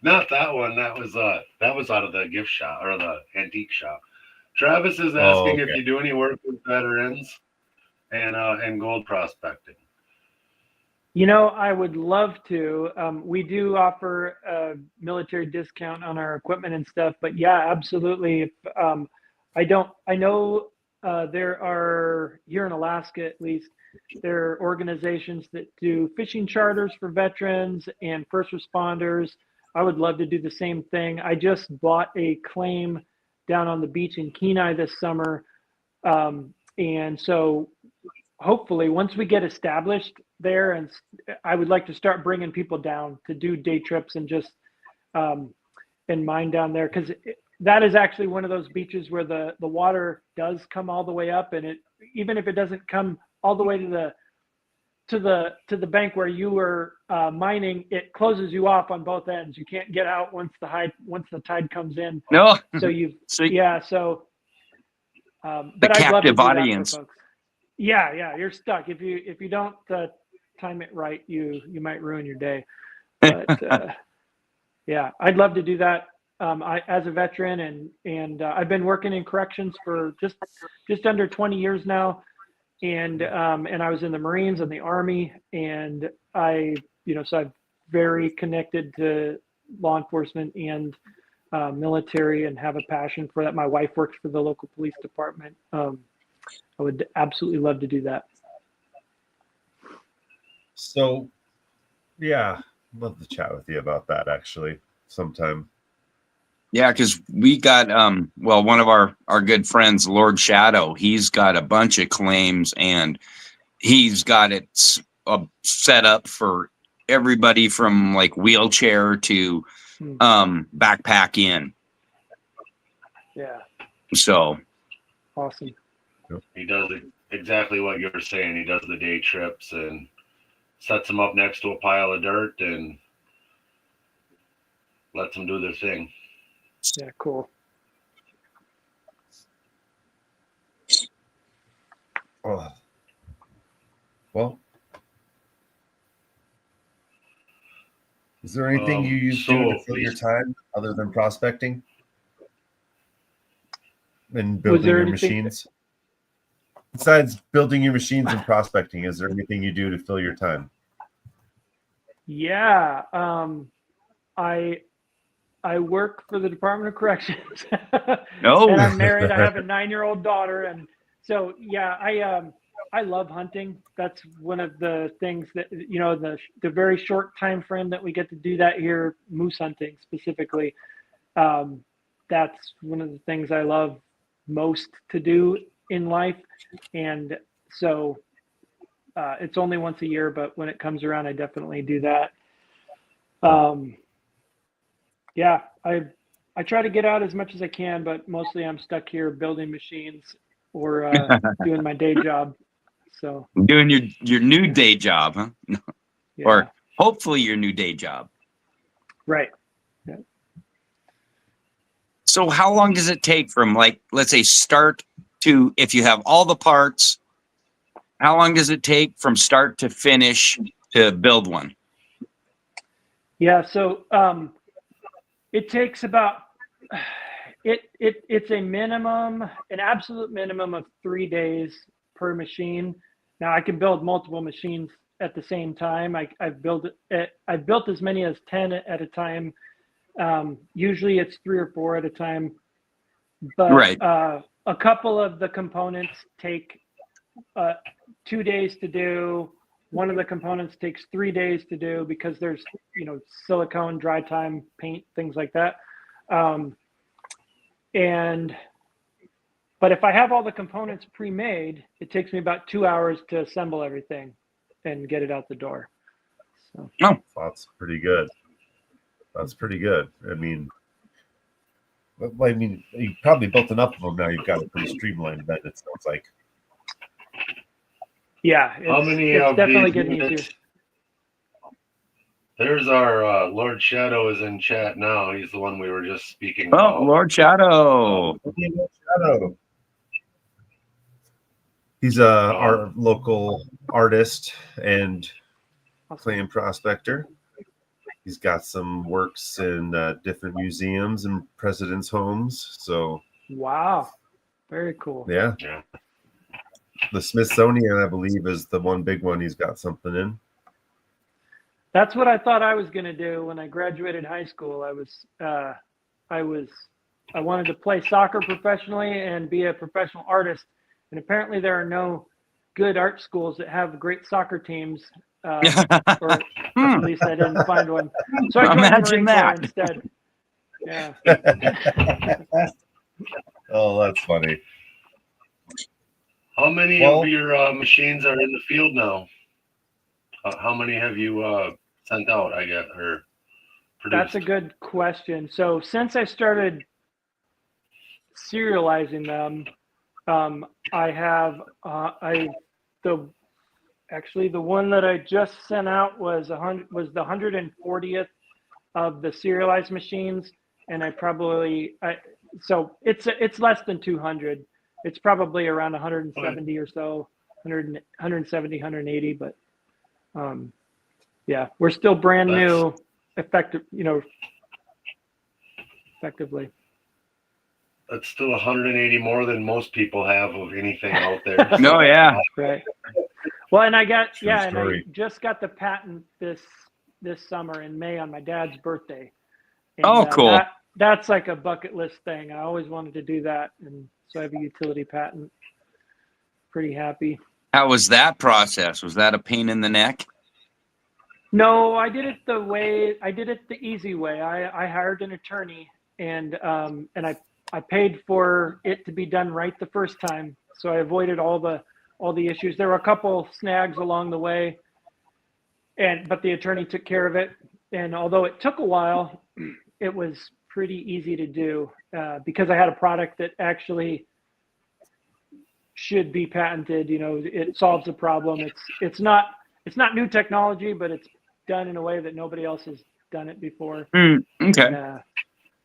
Not that one. That was out of the gift shop or the antique shop. Travis is asking if you do any work with veterans and gold prospecting. You know, I would love to. We do offer a military discount on our equipment and stuff, but yeah, absolutely. I know there are, here in Alaska at least, there are organizations that do fishing charters for veterans and first responders. I would love to do the same thing. I just bought a claim down on the beach in Kenai this summer. And so hopefully once we get established there, and I would like to start bringing people down to do day trips and just and mine down there, because that is actually one of those beaches where the water does come all the way up, and it, even if it doesn't come all the way to the bank where you were mining, it closes you off on both ends. You can't get out once the tide comes in. No. So you've the but I'd love to captive do that audience. for folks. Yeah, you're stuck if you don't time it right. You might ruin your day. But yeah, I'd love to do that. I, as a veteran, and I've been working in corrections for just under 20 years now, and I was in the Marines and the Army, and so I'm very connected to law enforcement and military, and have a passion for that. My wife works for the local police department. I would absolutely love to do that. So, yeah, love to chat with you about that actually sometime. Yeah, because we got one of our good friends, Lord Shadow, he's got a bunch of claims, and he's got it set up for everybody from like wheelchair to backpack in. Yeah. So awesome. He does exactly what you're saying. He does the day trips and sets them up next to a pile of dirt and lets them do their thing. Yeah, cool. Oh. Well, is there anything you use to fill your time other than prospecting and building your machines? Besides building your machines and prospecting, is there anything you do to fill your time? Yeah, I work for the Department of Corrections. No. And I'm married. I have a 9-year-old daughter, and so yeah, I love hunting. That's one of the things that, you know, the very short time frame that we get to do that here, moose hunting specifically. That's one of the things I love most to do in life, and so it's only once a year, but when it comes around, I definitely do that. Yeah, I try to get out as much as I can, but mostly I'm stuck here building machines or doing my day job. So doing your new day job, huh? Yeah. Or hopefully your new day job. Right. Yeah. So how long does it take from, like, let's say start to, if you have all the parts, how long does it take from start to finish to build one? Yeah, so it takes about, It's a minimum, an absolute minimum of 3 days per machine. Now I can build multiple machines at the same time. I've built as many as 10 at a time. Usually it's 3 or 4 at a time, but Right. A couple of the components take 2 days to do. One of the components takes 3 days to do because there's, silicone, dry time, paint, things like that. But if I have all the components pre-made, it takes me about 2 hours to assemble everything and get it out the door. So That's pretty good. That's pretty good. I mean, you probably built enough of them now. You've got it pretty streamlined. Then it sounds like. Yeah, it's definitely getting easier. There's our Lord Shadow is in chat now. He's the one we were just speaking Oh, about. Lord Shadow. Shadow. He's our local artist and claim prospector. He's got some works in different museums and presidents' homes. So wow, very cool. Yeah. The Smithsonian, I believe, is the one big one he's got something in. That's what I thought I was going to do when I graduated high school. I wanted to play soccer professionally and be a professional artist. And apparently there are no good art schools that have great soccer teams. Or at least I didn't find one. So I joined Imagine the Marine that. Corps instead. Yeah. Oh, that's funny. How many of your machines are in the field now? How many have you sent out, I guess, or produced? That's a good question. So since I started serializing them, I have the one that I just sent out was the 140th of the serialized machines, and so it's less than 200. It's probably around 170 or so, 170, 180, but yeah, we're still brand new, effectively. That's still 180 more than most people have of anything out there. No, yeah. Right. Well, and I just got the patent this summer in May on my dad's birthday. And, cool. That's like a bucket list thing. I always wanted to do that, and so I have a utility patent. Pretty happy. How was that process? Was that a pain in the neck? No, I did it the easy way. I hired an attorney, and I paid for it to be done right the first time. So I avoided all the issues. There were a couple snags along the way, but the attorney took care of it. And although it took a while, it was pretty easy to do because I had a product that actually should be patented. It solves a problem. It's not new technology, but it's done in a way that nobody else has done it before. Okay. And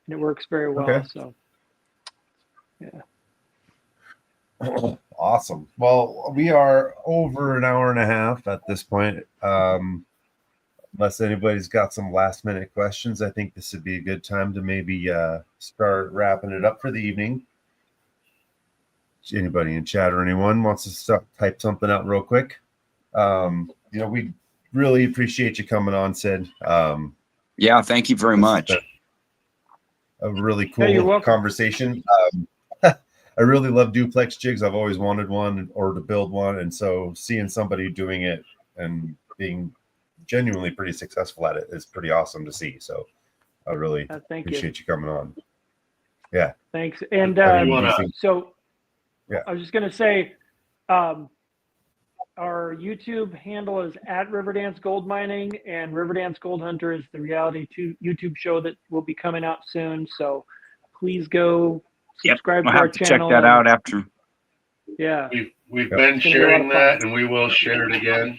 it works very well. Okay. So, yeah. Awesome. Well, we are over an hour and a half at this point. Unless anybody's got some last minute questions, I think this would be a good time to maybe start wrapping it up for the evening. Anybody in chat or anyone wants to type something out real quick? We really appreciate you coming on, Sid. Yeah, thank you very much. A really cool conversation. I really love duplex jigs. I've always wanted one or to build one. And so seeing somebody doing it and being genuinely pretty successful at it is pretty awesome to see. So I really appreciate you coming on. Yeah. Thanks. And so yeah, I was just going to say, our YouTube handle is at RiverDance Gold Mining, and RiverDance Gold Hunter is the reality YouTube show that will be coming out soon. So please go subscribe to our channel. Check that out after. Yeah. We've been sharing that, and we will share it again.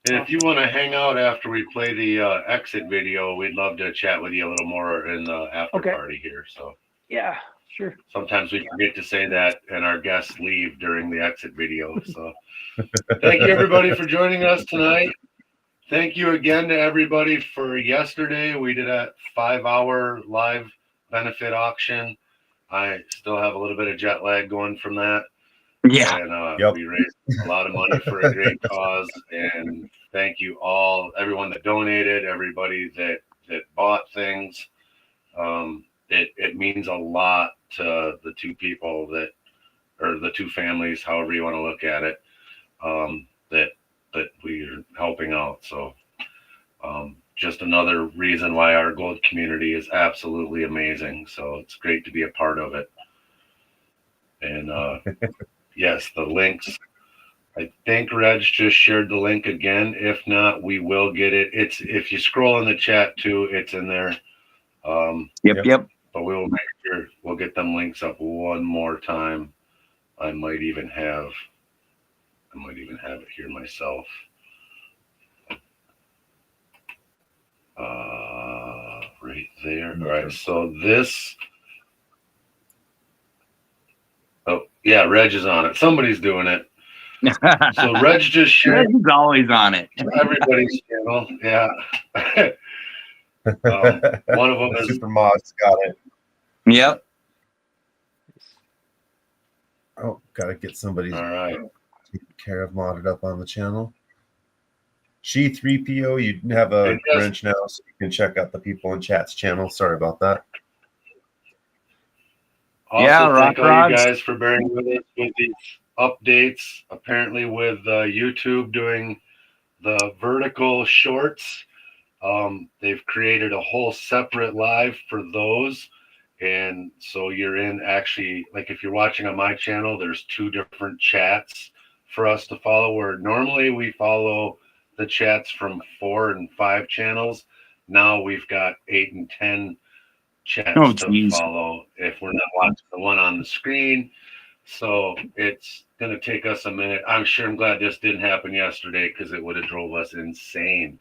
And if you want to hang out after we play the exit video, we'd love to chat with you a little more in the after party here. So yeah, sure. Sometimes we forget to say that, and our guests leave during the exit video. So thank you, everybody, for joining us tonight. Thank you again to everybody for yesterday. We did a 5-hour live benefit auction. I still have a little bit of jet lag going from that. Yeah. And we raised a lot of money for a great cause. And thank you all, everyone that donated, everybody that bought things. It means a lot to the two people or the two families, however you want to look at it, that we're helping out. So just another reason why our gold community is absolutely amazing. So it's great to be a part of it. And yes, the links. I think Reg just shared the link again. If not, we will get it. It's if you scroll in the chat too, it's in there. Yep. But we will make sure we'll get them links up one more time. I might even have it here myself. Right there. All right. So this. Oh yeah, Reg is on it. Somebody's doing it. So Reg just shared. Reg's always on it. Everybody's channel. Yeah. One of them is Super Moss got it. Yep. Oh, gotta get somebody all right. taken care of, modded up on the channel. She 3PO, you have a wrench now, so you can check out the people in chat's channel. Sorry about that. Also, thank all you guys for bearing with us with these updates. Apparently, with YouTube doing the vertical shorts, they've created a whole separate live for those. And so you're in actually, like if you're watching on my channel, there's 2 different chats for us to follow, where normally we follow the chats from 4 and 5 channels. Now we've got 8 and 10 chats to follow if we're not watching the one on the screen. So it's going to take us a minute. I'm glad this didn't happen yesterday, because it would have drove us insane.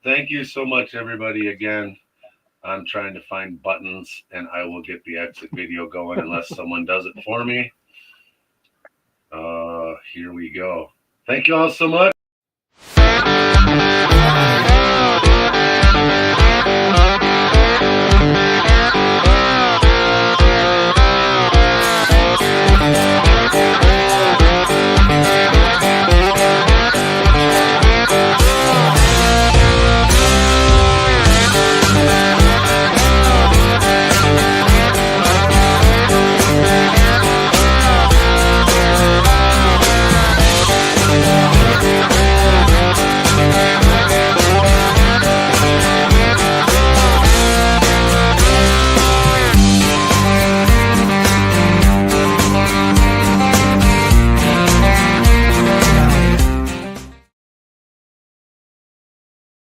Thank you so much, everybody. Again, I'm trying to find buttons, and I will get the exit video going unless someone does it for me. Here we go. Thank you all so much.